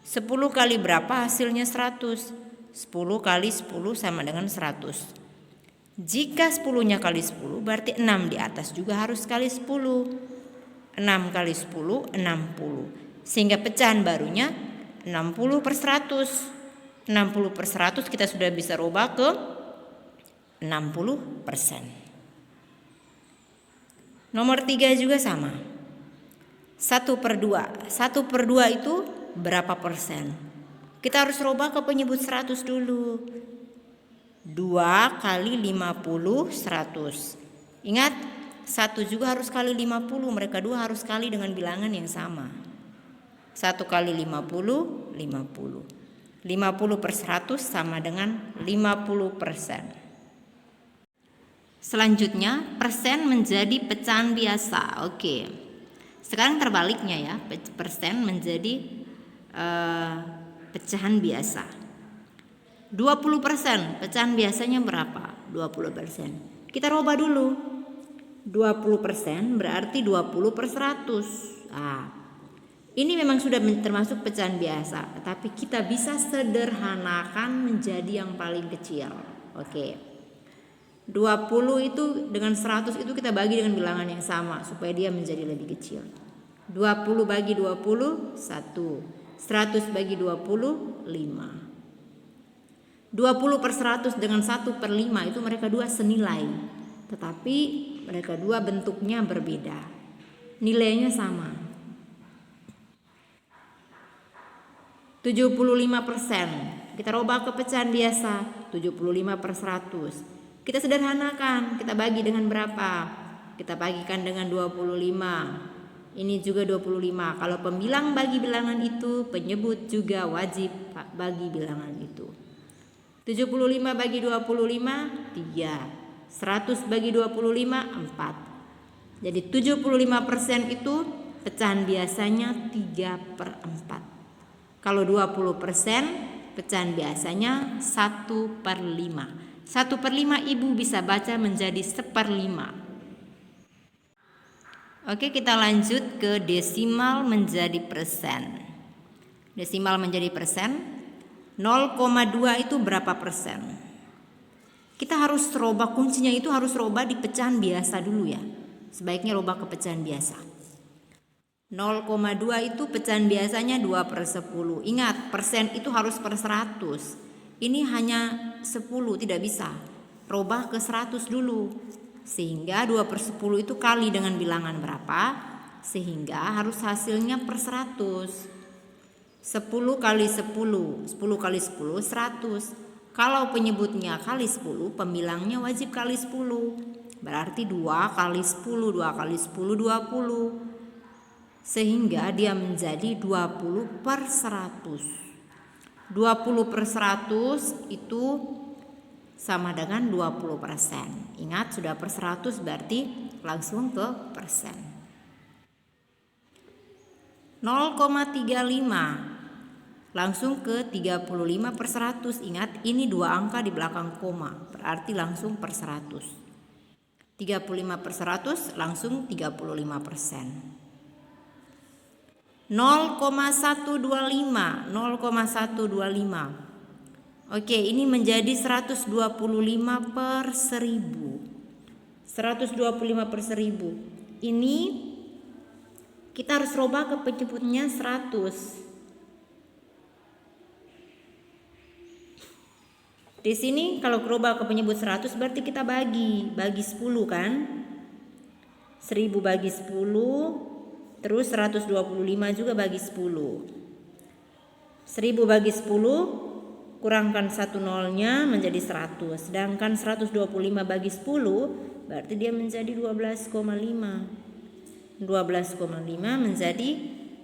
10 kali berapa hasilnya 100? 10 kali 10 sama dengan 100. Jika 10-nya kali 10 berarti 6 di atas juga harus kali 10. 6 kali 10, 60. Sehingga pecahan barunya 60/100. 60/100 kita sudah bisa robah ke 60%. Nomor 3 juga sama. 1/2. 1/2 itu berapa persen? Kita harus robah ke penyebut 100 dulu. 2 kali 50, 100. Ingat, 1 juga harus kali 50. Mereka dua harus kali dengan bilangan yang sama. 1 kali 50, 50. 50/100 sama dengan 50%. Selanjutnya, persen menjadi pecahan biasa. Oke. Sekarang terbaliknya ya, persen menjadi pecahan biasa. 20%, pecahan biasanya berapa? 20%. Kita robah dulu. 20% berarti 20/100. Ini memang sudah termasuk pecahan biasa, tapi kita bisa sederhanakan menjadi yang paling kecil. Oke. 20 itu dengan 100 itu kita bagi dengan bilangan yang sama supaya dia menjadi lebih kecil. 20 bagi 20, 1. 100 bagi 20, 5. 20/100 dengan 1/5 itu mereka dua senilai. Tetapi mereka dua bentuknya berbeda. Nilainya sama. 75%. Kita robah ke pecahan biasa. 75/100. Kita sederhanakan, kita bagi dengan berapa? Kita bagikan dengan 25. Ini juga 25. Kalau pembilang bagi bilangan itu, penyebut juga wajib bagi bilangan itu. 75 bagi 25, 3. 100 bagi 25, 4. Jadi 75% itu pecahan biasanya 3/4. Kalau 20%, pecahan biasanya 1/5. 1/5 Ibu bisa baca menjadi 1/5. Oke, kita lanjut ke desimal menjadi persen. Desimal menjadi persen, 0,2 itu berapa persen? Kita harus robah, kuncinya itu harus robah di pecahan biasa dulu ya. Sebaiknya robah ke pecahan biasa. 0,2 itu pecahan biasanya 2/10. Ingat, persen itu harus per 100. Ini hanya 10, tidak bisa. Robah ke 100 dulu. Sehingga 2/10 itu kali dengan bilangan berapa? Sehingga harus hasilnya per 100. 10 kali 10, 10 kali 10, 100. Kalau penyebutnya kali 10, pembilangnya wajib kali 10. Berarti 2 kali 10, 2 kali 10, 20. Sehingga dia menjadi 20/100. 20/100 itu sama dengan 20%. Ingat, sudah per 100 berarti langsung ke persen. 0,35 langsung ke 35/100. Ingat, ini 2 angka di belakang koma, berarti langsung per 100. 35/100 langsung 35%. 0,125. Oke, ini menjadi 125 per 1000. 125 per 1000. Ini kita harus rubah ke penyebutnya 100. Di sini kalau rubah ke penyebut 100 berarti kita bagi 10 kan? 1000 bagi 10, terus 125 juga bagi 10. 1000 bagi 10 kurangkan 1 nolnya menjadi 100. Sedangkan 125 bagi 10 berarti dia menjadi 12,5. 12,5 menjadi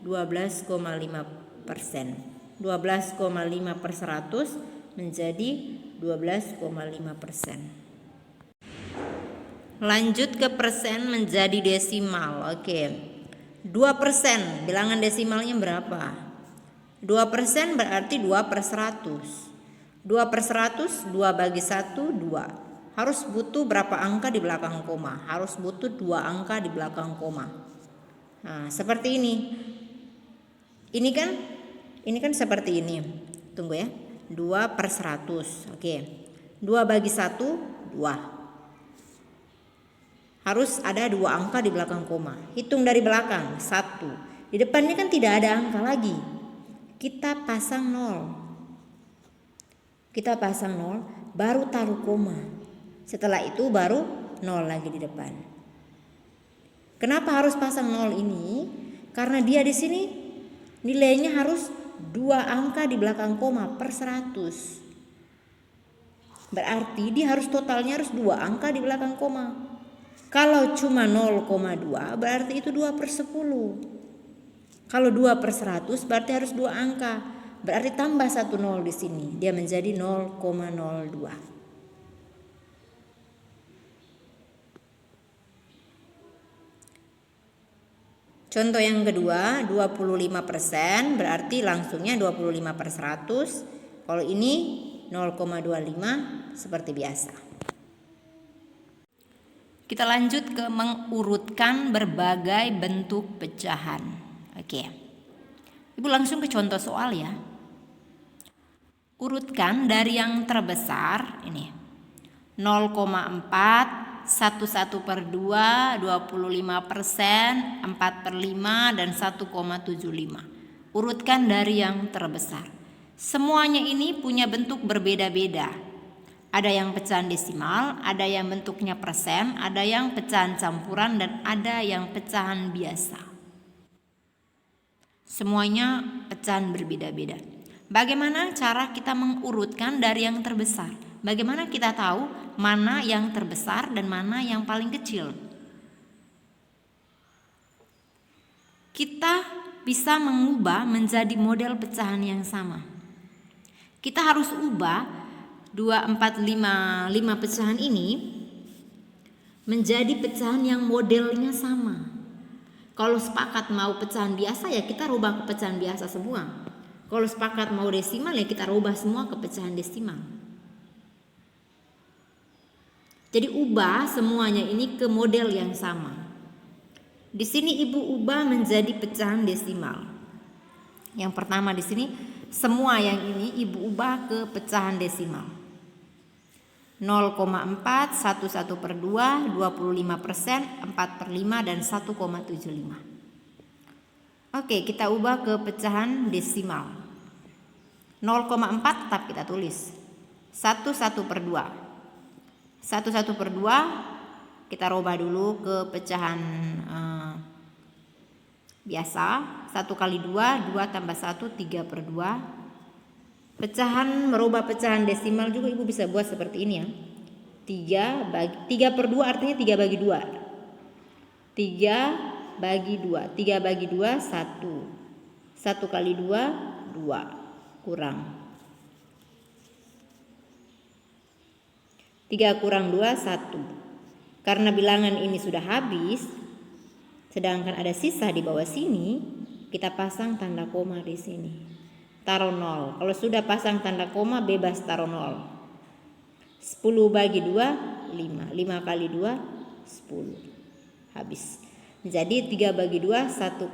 12,5%. 12,5 per 100 menjadi 12,5%. Lanjut ke persen menjadi desimal. Oke. 2%, bilangan desimalnya berapa? 2% berarti 2 per 100. 2 per 100, 2 bagi 1, 2. Harus butuh berapa angka di belakang koma? Harus butuh 2 angka di belakang koma. Nah, seperti ini. Ini kan seperti ini. Tunggu ya. 2 per 100. Oke. 2 bagi 1, 2. Harus ada 2 angka di belakang koma. Hitung dari belakang, 1. Di depannya kan tidak ada angka lagi. Kita pasang 0. Baru taruh koma. Setelah itu baru 0 lagi di depan. Kenapa harus pasang 0 ini? Karena dia di sini nilainya harus 2 angka di belakang koma per 100. Berarti dia harus totalnya harus 2 angka di belakang koma. Kalau cuma 0,2 berarti itu 2 per 10. Kalau 2 per 100 berarti harus 2 angka. Berarti tambah 1 0 di sini. Dia menjadi 0,02. Contoh yang kedua, 25% berarti langsungnya 25 per 100. Kalau ini 0,25 seperti biasa. Kita lanjut ke mengurutkan berbagai bentuk pecahan. Oke. Ibu langsung ke contoh soal ya. Urutkan dari yang terbesar ini 0,4, 11 per 2, 25%, 4 per 5, dan 1,75. Urutkan dari yang terbesar. Semuanya ini punya bentuk berbeda-beda. Ada yang pecahan desimal, ada yang bentuknya persen, ada yang pecahan campuran, dan ada yang pecahan biasa. Semuanya pecahan berbeda-beda. Bagaimana cara kita mengurutkan dari yang terbesar? Bagaimana kita tahu mana yang terbesar dan mana yang paling kecil? Kita bisa mengubah menjadi model pecahan yang sama. Kita harus ubah 2, 4, 5 pecahan ini menjadi pecahan yang modelnya sama. Kalau sepakat mau pecahan biasa ya kita rubah ke pecahan biasa semua. Kalau sepakat mau desimal ya kita rubah semua ke pecahan desimal. Jadi ubah semuanya ini ke model yang sama. Di sini ibu ubah menjadi pecahan desimal. Yang pertama di sini semua yang ini ibu ubah ke pecahan desimal. 0,4, 11 per 2, 25%, 4 per 5, dan 1,75. Oke, kita ubah ke pecahan desimal. 0,4 tetap kita tulis. 11 per 2. 11 per 2 kita rubah dulu ke pecahan biasa. 1 kali 2, 2 tambah 1, 3 per 2. Merubah pecahan desimal juga ibu bisa buat seperti ini ya. 3 per 2 artinya 3 bagi 2. 3 bagi 2. 3 bagi 2, 1. 1 kali 2, 2. Kurang. 3 kurang 2, 1. Karena bilangan ini sudah habis, sedangkan ada sisa di bawah sini, kita pasang tanda koma di sini. Taruh 0. Kalau sudah pasang tanda koma, bebas taruh 0. 10 bagi 2, 5. 5 kali 2, 10. Habis. Jadi 3 bagi 2, 1,5.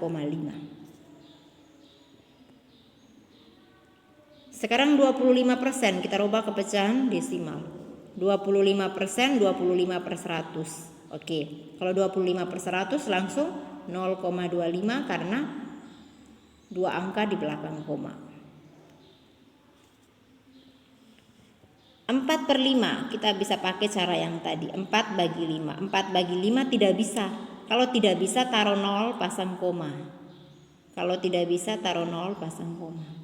Sekarang 25% kita rubah ke pecahan desimal. 25% 25 per 100. Oke, kalau 25 per 100 langsung 0,25 karena 2 angka di belakang koma. 4 per 5 kita bisa pakai cara yang tadi, 4 bagi 5. 4 bagi 5 tidak bisa. Kalau tidak bisa taruh 0 pasang koma. Kalau tidak bisa taruh 0 pasang koma.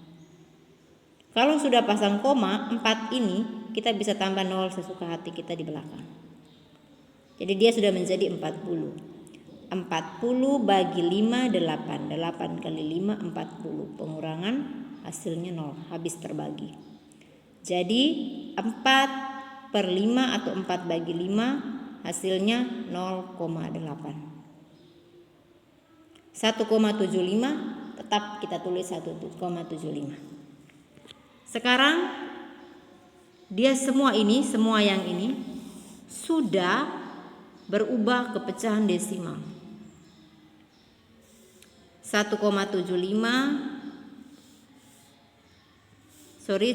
Kalau sudah pasang koma, 4 ini kita bisa tambah 0 sesuka hati kita di belakang. Jadi dia sudah menjadi 40. 40 bagi 5 8. 8 kali 5 40. Pengurangan hasilnya 0, habis terbagi. Jadi 4 per 5 atau 4 bagi 5 hasilnya 0,8. 1,75 tetap kita tulis 1,75. Sekarang dia semua yang ini sudah berubah ke pecahan desimal.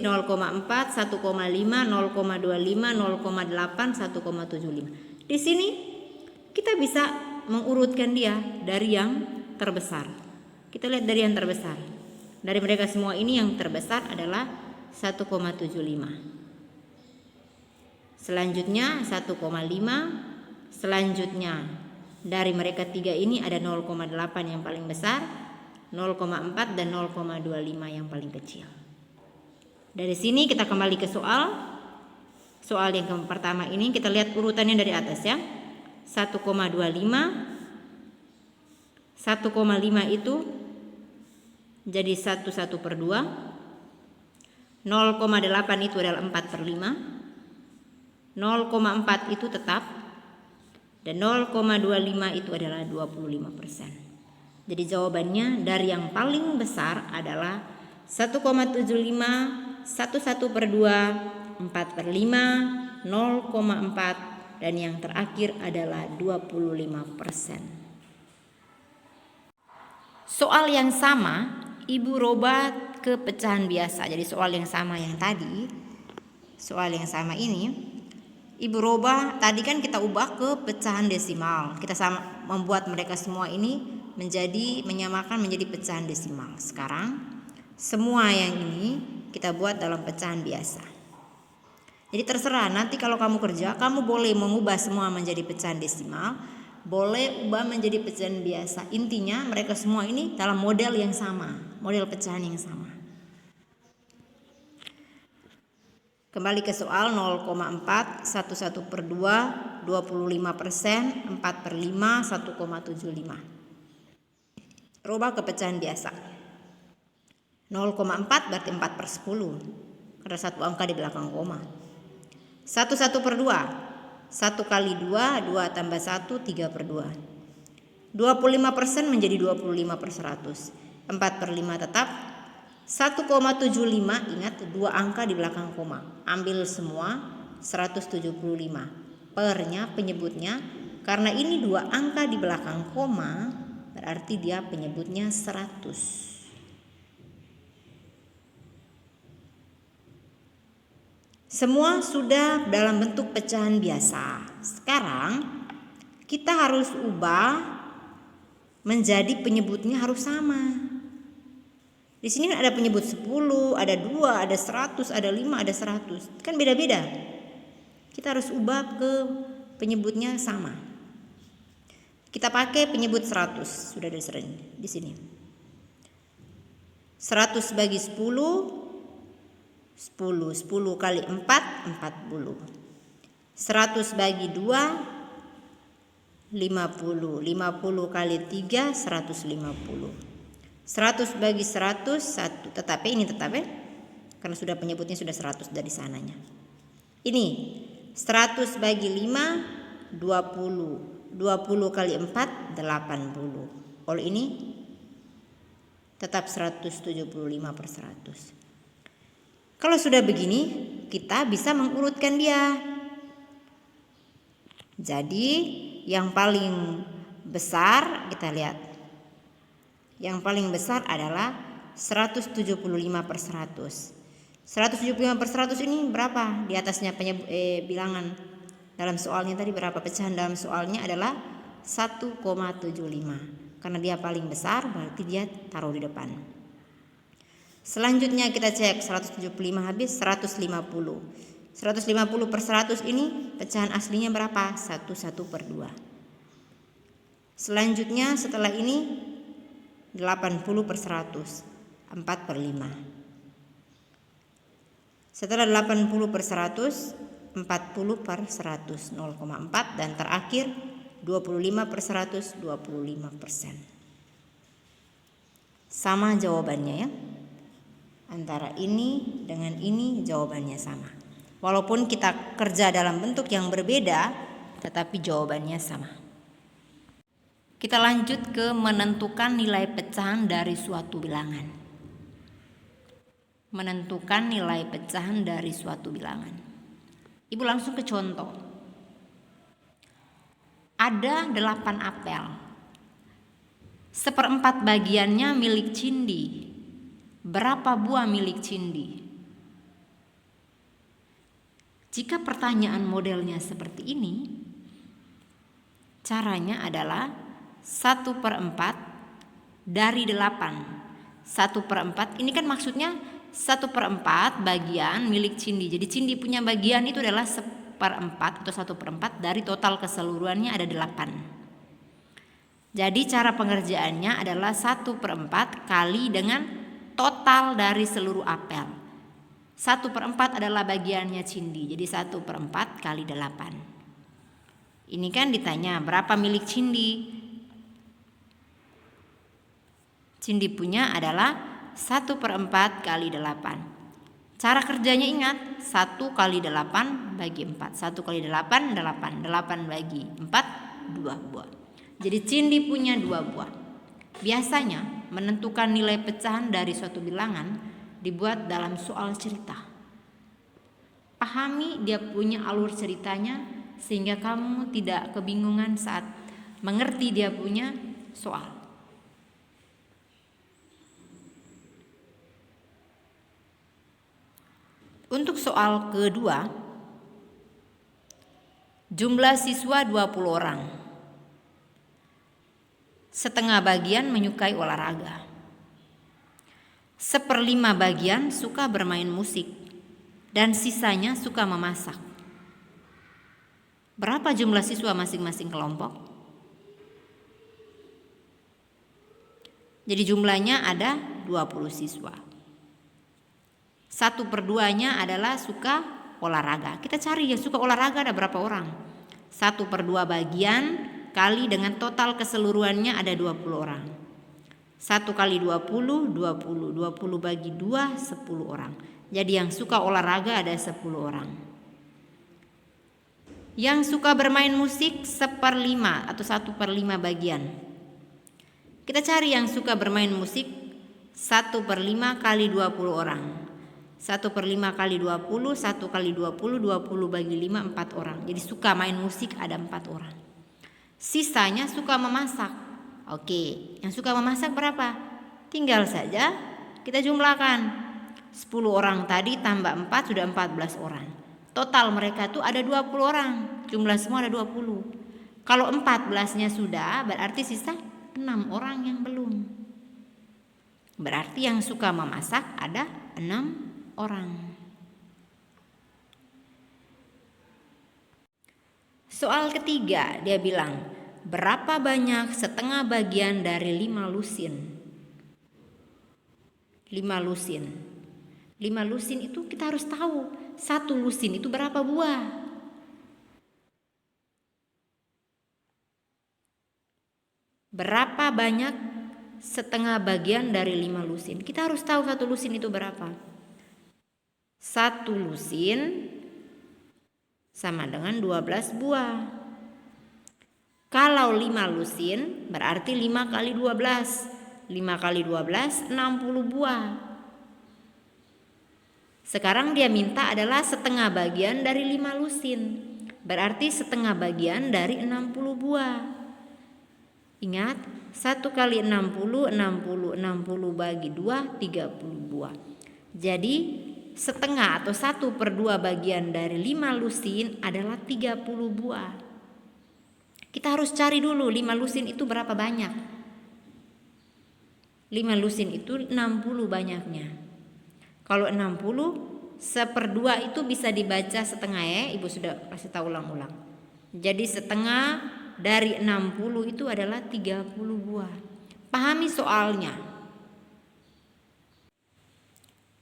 0,4, 1,5, 0,25, 0,8, 1,75. Di sini kita bisa mengurutkan dia dari yang terbesar. Kita lihat dari yang terbesar. Dari mereka semua ini yang terbesar adalah 1,75. Selanjutnya 1,5. Selanjutnya dari mereka tiga ini ada 0,8 yang paling besar, 0,4 dan 0,25 yang paling kecil. Dari sini kita kembali ke soal yang pertama ini, kita lihat urutannya dari atas ya. 1,25. 1,5 itu jadi 1 per 2. 0,8 itu adalah 4 per 5. 0,4 itu tetap. Dan 0,25 itu adalah 25%. Jadi jawabannya dari yang paling besar adalah 1,75, 1 per 2, 4 per 5, 0,4, dan yang terakhir adalah 25%. Soal yang sama Ibu rubah ke pecahan biasa. Jadi soal yang sama yang tadi, soal yang sama ini Ibu rubah, tadi kan kita ubah ke pecahan desimal. Kita membuat mereka semua ini menyamakan menjadi pecahan desimal. Sekarang semua yang ini kita buat dalam pecahan biasa. Jadi terserah, nanti kalau kamu kerja, kamu boleh mengubah semua menjadi pecahan desimal, boleh ubah menjadi pecahan biasa. Intinya mereka semua ini dalam model yang sama, model pecahan yang sama. Kembali ke soal 0,4, 1 per 2, 25%, 4 per 5, 1,75. Rubah ke pecahan biasa. 0,4 berarti 4 per 10. Karena satu angka di belakang koma. 1 per 2. 1 kali 2, 2 tambah 1, 3 per 2. 25% menjadi 25 per 100. 4 per 5 tetap. 1,75, ingat 2 angka di belakang koma. Ambil semua 175. Pernya penyebutnya, karena ini 2 angka di belakang koma, berarti dia penyebutnya 100. Semua sudah dalam bentuk pecahan biasa. Sekarang kita harus ubah menjadi penyebutnya harus sama. Di sini ada penyebut 10, ada 2, ada 100, ada 5, ada 100. Kan beda-beda. Kita harus ubah ke penyebutnya sama. Kita pakai penyebut 100. Sudah ada sering di sini. 100 bagi 10, 10. 10 kali 4, 40. 100 bagi 2, 50. 50 kali 3, 150. 100 bagi 100, 1. Tetapi ini tetap ya, karena sudah penyebutnya sudah 100 dari sananya. Ini 100 bagi 5, 20. 20 kali 4, 80. Kalau ini tetap 175 per 100. Kalau sudah begini, kita bisa mengurutkan dia. Jadi yang paling besar kita lihat. Yang paling besar adalah 175 per 100. 175 per 100 ini berapa? Di atasnya bilangan dalam soalnya tadi berapa? Pecahan dalam soalnya adalah 1,75. Karena dia paling besar berarti dia taruh di depan. Selanjutnya kita cek 175 habis 150. 150 per 100 ini pecahan aslinya berapa? 1 per 2. Selanjutnya setelah ini 80 per 100, 4 per 5. Setelah 80 per 100, 40 per 100, 0,4. Dan terakhir 25 per 100, 25%. Sama jawabannya ya. Antara ini dengan ini jawabannya sama. Walaupun kita kerja dalam bentuk yang berbeda, tetapi jawabannya sama. Kita lanjut ke menentukan nilai pecahan dari suatu bilangan. Menentukan nilai pecahan dari suatu bilangan. Ibu langsung ke contoh. Ada 8 apel. 1/4 bagiannya milik Cindy. Berapa buah milik Cindy? Jika pertanyaan modelnya seperti ini, caranya adalah 1/4 dari 8. 1/4 ini kan maksudnya 1/4 bagian milik Cindy. Jadi Cindy punya bagian itu adalah 1/4 atau 1/4 dari total keseluruhannya ada 8. Jadi cara pengerjaannya adalah 1/4 kali dengan total dari seluruh apel. 1/4 adalah bagiannya Cindy. Jadi 1/4 kali 8. Ini kan ditanya berapa milik Cindy. Cindy punya adalah 1/4 kali 8. Cara kerjanya ingat, 1 kali 8 bagi 4. 1 kali 8, 8. 8 bagi 4, 2 buah. Jadi Cindy punya 2 buah. Biasanya menentukan nilai pecahan dari suatu bilangan dibuat dalam soal cerita. Pahami dia punya alur ceritanya sehingga kamu tidak kebingungan saat mengerti dia punya soal. Untuk soal kedua, jumlah siswa 20 orang. Setengah bagian menyukai olahraga. 1/5 bagian suka bermain musik dan sisanya suka memasak. Berapa jumlah siswa masing-masing kelompok? Jadi jumlahnya ada 20 siswa. 1/2-nya adalah suka olahraga. Kita cari ya suka olahraga ada berapa orang. 1/2 bagian kali dengan total keseluruhannya ada 20 orang. 1 kali 20, 20. 20 bagi 2, 10 orang. Jadi yang suka olahraga ada 10 orang. Yang suka bermain musik 1/5 atau 1/5 bagian. Kita cari yang suka bermain musik 1/5 kali 20 orang. 1/5 kali 20, 1 kali 20, 20 bagi 5, 4 orang. Jadi suka main musik ada 4 orang. Sisanya suka memasak. Oke, yang suka memasak berapa? Tinggal saja kita jumlahkan. 10 orang tadi tambah 4 sudah 14 orang. Total mereka tuh ada 20 orang. Jumlah semua ada 20. Kalau 14-nya sudah berarti sisa 6 orang yang belum. Berarti yang suka memasak ada 6 orang. Soal ketiga dia bilang, berapa banyak setengah bagian dari 5 lusin? 5 lusin. 5 lusin itu kita harus tahu, 1 lusin itu berapa buah? Berapa banyak setengah bagian dari 5 lusin? Kita harus tahu 1 lusin itu berapa. 1 lusin sama dengan 12 buah. Kalau 5 lusin berarti 5 kali 12. 5 kali 12, 60 buah. Sekarang dia minta adalah setengah bagian dari 5 lusin. Berarti setengah bagian dari 60 buah. Ingat, 1 kali 60, 60 bagi 2, 30 buah. Jadi setengah atau 1/2 bagian dari 5 lusin adalah 30 buah. Kita harus cari dulu 5 lusin itu berapa banyak. 5 lusin itu 60 banyaknya. Kalau 60, 1/2 itu bisa dibaca setengah ya. Ibu sudah kasih tahu ulang-ulang. Jadi setengah dari 60 itu adalah 30 buah. Pahami soalnya.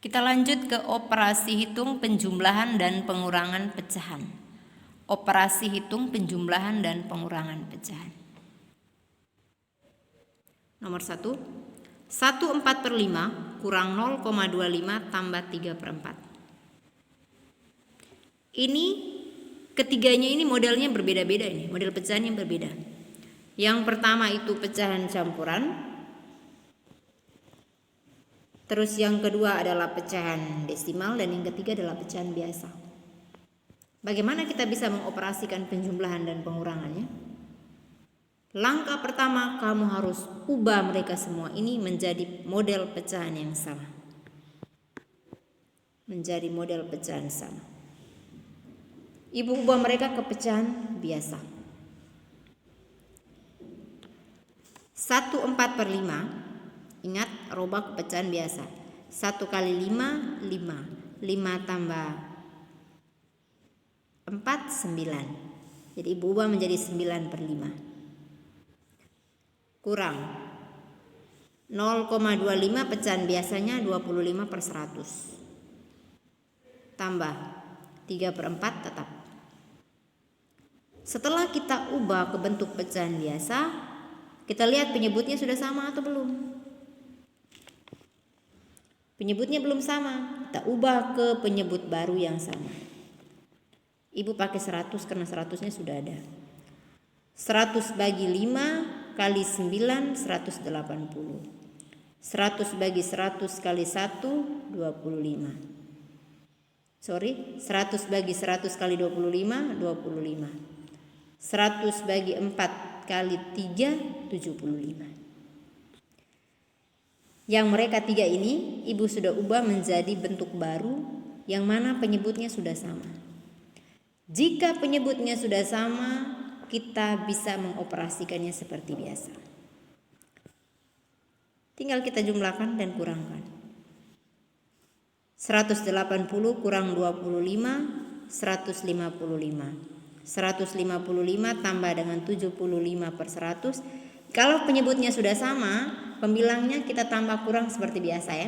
Kita lanjut ke operasi hitung penjumlahan dan pengurangan pecahan. Operasi hitung penjumlahan dan pengurangan pecahan. Nomor 1, 1/4/5 kurang 0,25 tambah 3/4. Ini ketiganya ini modelnya berbeda-beda, ini model pecahan yang berbeda. Yang pertama itu pecahan campuran. Terus yang kedua adalah pecahan desimal dan yang ketiga adalah pecahan biasa. Bagaimana kita bisa mengoperasikan penjumlahan dan pengurangannya? Langkah pertama, kamu harus ubah mereka semua ini menjadi model pecahan yang sama. Menjadi model pecahan sama. Ibu ubah mereka ke pecahan biasa. 1/4/5. Ingat, rubah ke pecahan biasa. 1 kali 5, 5. 5 tambah 4, 9. Jadi ibu ubah menjadi 9/5. Kurang 0,25 pecahan biasanya 25/100. Tambah 3/4 tetap. Setelah kita ubah ke bentuk pecahan biasa, kita lihat penyebutnya sudah sama atau belum. Penyebutnya belum sama, kita ubah ke penyebut baru yang sama. Ibu pakai 100 karena 100-nya sudah ada. 100 bagi 5 kali 9, 180. 100 bagi 100 kali 1, 25. 100 bagi 100 kali 25, 25. 100 bagi 4 kali 3, 75. Yang mereka tiga ini ibu sudah ubah menjadi bentuk baru yang mana penyebutnya sudah sama. Jika penyebutnya sudah sama, kita bisa mengoperasikannya seperti biasa. Tinggal kita jumlahkan dan kurangkan. 180 kurang 25, 155. 155 tambah dengan 75/100. Kalau penyebutnya sudah sama, pembilangnya kita tambah kurang seperti biasa ya.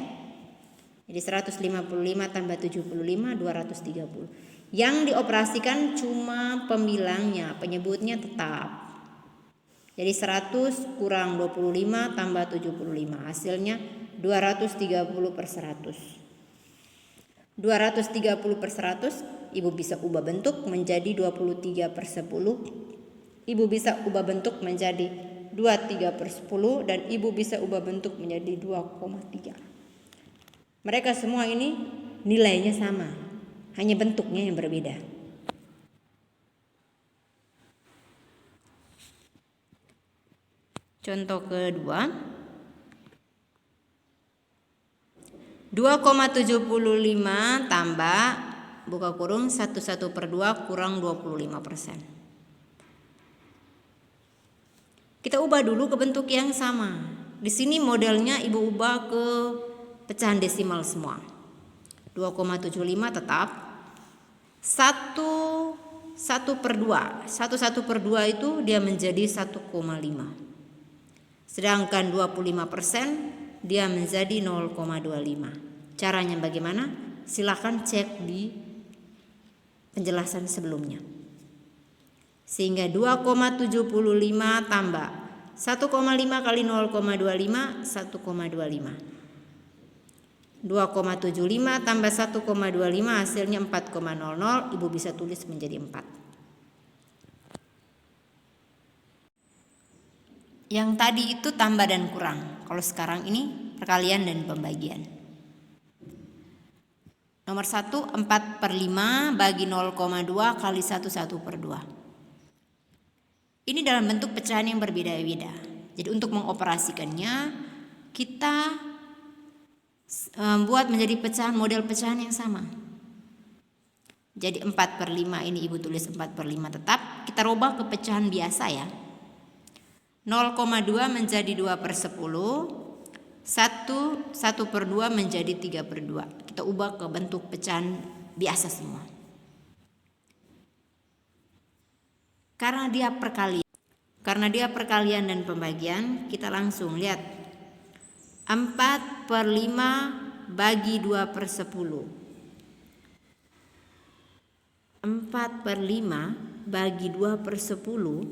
Jadi 155 tambah 75, 230. Yang dioperasikan cuma pembilangnya, penyebutnya tetap. Jadi 100 kurang 25 tambah 75, hasilnya 230/100. 230/100 ibu bisa ubah bentuk menjadi 23/10. Ibu bisa ubah bentuk menjadi 23/10 dan ibu bisa ubah bentuk menjadi 2,3. Mereka semua ini nilainya sama, hanya bentuknya yang berbeda. Contoh kedua, 2,75 tambah buka kurung 1/2 kurang 25%. Kita ubah dulu ke bentuk yang sama. Di sini modelnya ibu ubah ke pecahan desimal semua. 2,75 tetap. 1/2. 1/2 itu dia menjadi 1,5. Sedangkan 25% dia menjadi 0,25. Caranya bagaimana? Silakan cek di penjelasan sebelumnya. Sehingga 2,75 tambah 1,5 kali 0,25, 1,25. 2,75 tambah 1,25 hasilnya 4,00. Ibu bisa tulis menjadi 4. Yang tadi itu tambah dan kurang. Kalau sekarang ini perkalian dan pembagian. Nomor 1, 4/5 bagi 0,2 kali 1/2. Ini dalam bentuk pecahan yang berbeda-beda. Jadi untuk mengoperasikannya kita buat menjadi pecahan, model pecahan yang sama. Jadi 4/5 ini Ibu tulis 4/5 tetap. Kita rubah ke pecahan biasa ya. 0,2 menjadi 2/10. 1/2 menjadi 3/2. Kita ubah ke bentuk pecahan biasa semua. Karena dia perkalian dan pembagian, kita langsung lihat 4/5 bagi 2/10. 4/5 bagi 2/10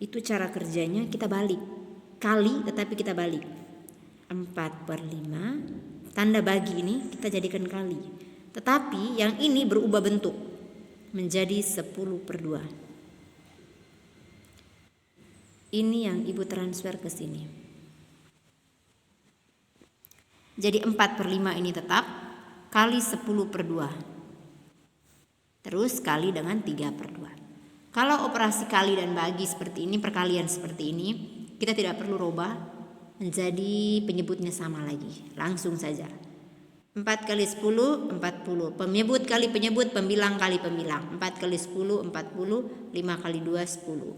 itu cara kerjanya kita balik. Kali tetapi kita balik. 4/5 tanda bagi ini kita jadikan kali. Tetapi yang ini berubah bentuk menjadi 10/2. Ini yang Ibu transfer ke sini. Jadi 4/5 ini tetap kali 10/2. Terus kali dengan 3/2. Kalau operasi kali dan bagi seperti ini, perkalian seperti ini, kita tidak perlu rubah menjadi penyebutnya sama lagi. Langsung saja. 4 kali 10, 40. Penyebut kali penyebut, pembilang kali pembilang. 4 kali 10, 40. 5 kali 2, 10.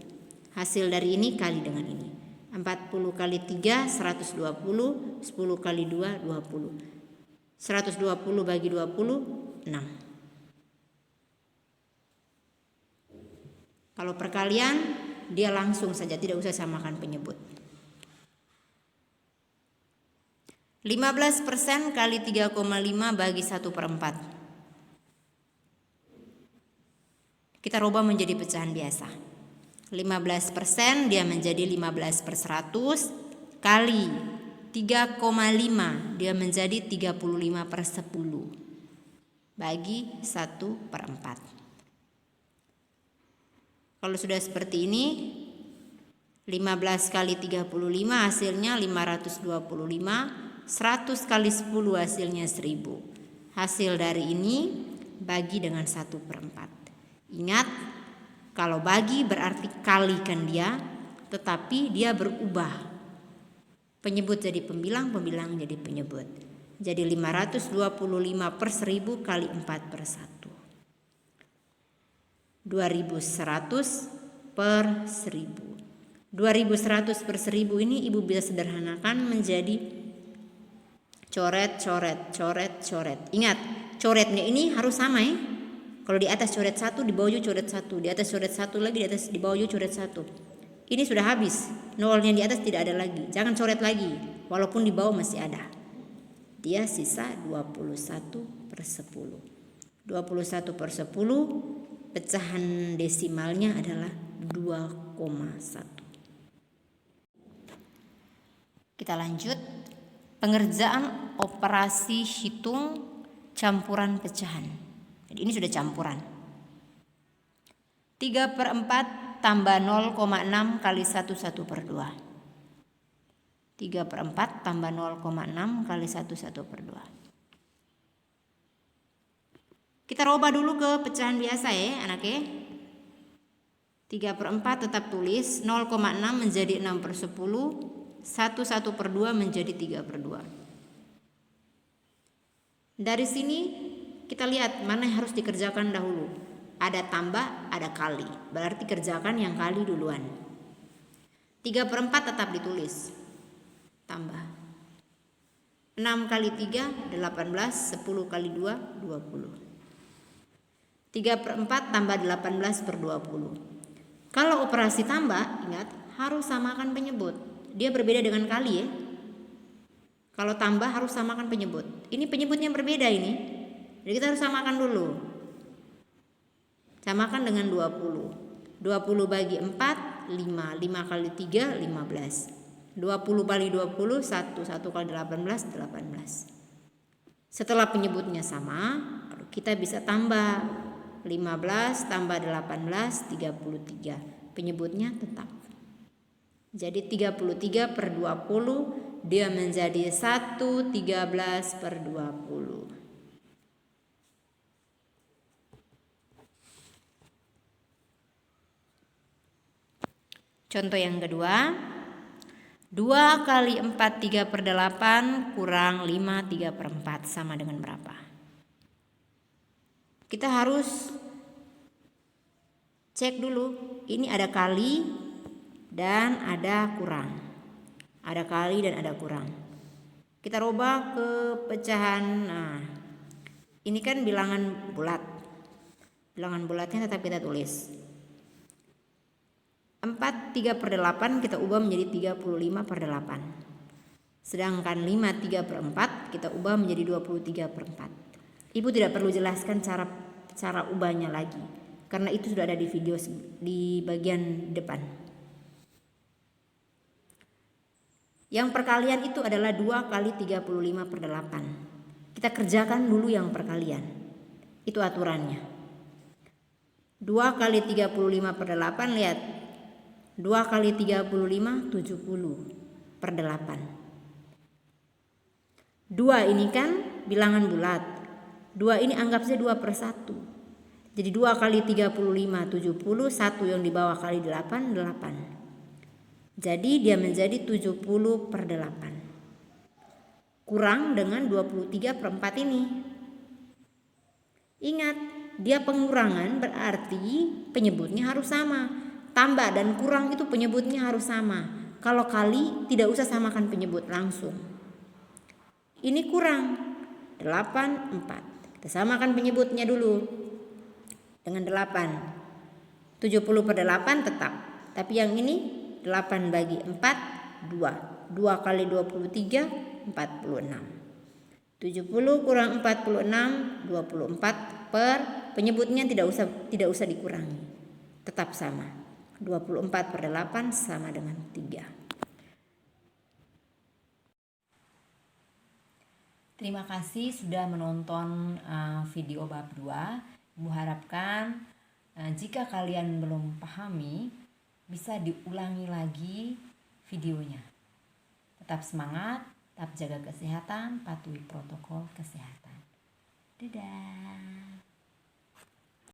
Hasil dari ini kali dengan ini. 40 kali 3, 120. 10 kali 2, 20. 120 bagi 20, 6. Kalau perkalian, dia langsung saja, tidak usah samakan penyebut. 15% kali 3,5 bagi 1/4. Kita rubah menjadi pecahan biasa. 15% dia menjadi 15/100 kali 3,5 dia menjadi 35/10 bagi 1/4. Kalau sudah seperti ini, 15 kali 35 hasilnya 525. 100 kali 10 hasilnya 1000. Hasil dari ini bagi dengan 1/4. Ingat, kalau bagi berarti kalikan dia, tetapi dia berubah. Penyebut jadi pembilang, pembilang jadi penyebut. Jadi 525/1000 kali 4/1. 2100/1000. 2100/1000 ini Ibu bisa sederhanakan menjadi coret. Ingat, coretnya ini harus sama ya. Kalau di atas coret 1, di bawah juga coret 1, di atas coret 1 lagi, di bawah juga coret 1. Ini sudah habis, nolnya di atas tidak ada lagi. Jangan coret lagi, walaupun di bawah masih ada. Dia sisa 21/10. 21/10 pecahan desimalnya adalah 2,1. Kita lanjut. Pengerjaan operasi hitung campuran pecahan. Jadi ini sudah campuran. 3/4 tambah 0,6 kali 1/2. 3/4 tambah 0,6 kali 1/2. Kita rubah dulu ke pecahan biasa ya anak-anak. 3/4 tetap tulis, 0,6 menjadi 6/10. 1/2 menjadi 3/2. Dari sini kita lihat mana yang harus dikerjakan dahulu. Ada tambah, ada kali. Berarti kerjakan yang kali duluan. 3/4 tetap ditulis. Tambah. 6 kali 3, 18. 10 kali 2, 20. 3/4 tambah 18/20. Kalau operasi tambah, ingat harus samakan penyebut. Dia berbeda dengan kali ya. Kalau tambah harus samakan penyebut. Ini penyebutnya berbeda ini. Jadi kita harus samakan dulu. Samakan dengan 20. 20 bagi 4, 5. 5 kali 3, 15. 20 kali 20, 1. 1 kali 18, 18. Setelah penyebutnya sama, kita bisa tambah. 15 tambah 18, 33. Penyebutnya tetap. Jadi 33/20 dia menjadi 1/13/20. Contoh yang kedua, 2 kali 4 3/8 kurang 5 3/4 sama dengan berapa? Kita harus cek dulu. Ini ada kali dan ada kurang. Ada kali dan ada kurang. Kita rubah ke pecahan. Nah, ini kan bilangan bulat. Bilangan bulatnya tetap kita tulis. 4 3/8 kita ubah menjadi 35/8. Sedangkan 5 3/4 kita ubah menjadi 23/4. Ibu tidak perlu jelaskan cara ubahnya lagi, karena itu sudah ada di video di bagian depan. Yang perkalian itu adalah 2 kali 35/8. Kita kerjakan dulu yang perkalian. Itu aturannya. 2 kali 35/8, lihat. 2 kali 35 70/8. 2 ini kan bilangan bulat. 2 ini anggap saja 2/1. Jadi 2 kali 35 70, 1 yang di bawah kali 8 8. Jadi dia menjadi 70/8. Kurang dengan 23/4 ini. Ingat, dia pengurangan berarti penyebutnya harus sama. Tambah dan kurang itu penyebutnya harus sama. Kalau kali tidak usah samakan penyebut langsung. Ini kurang 8 4. Kita samakan penyebutnya dulu dengan 8. 70/8 tetap. Tapi yang ini 8 bagi 4 2. 2 kali 23 46. 70 kurang 46 24 per penyebutnya tidak usah dikurangi. Tetap sama. 24/8 sama dengan 3. Terima kasih sudah menonton video bab 2. Ibu harapkan jika kalian belum pahami, bisa diulangi lagi videonya. Tetap semangat, tetap jaga kesehatan, patuhi protokol kesehatan. Dadah.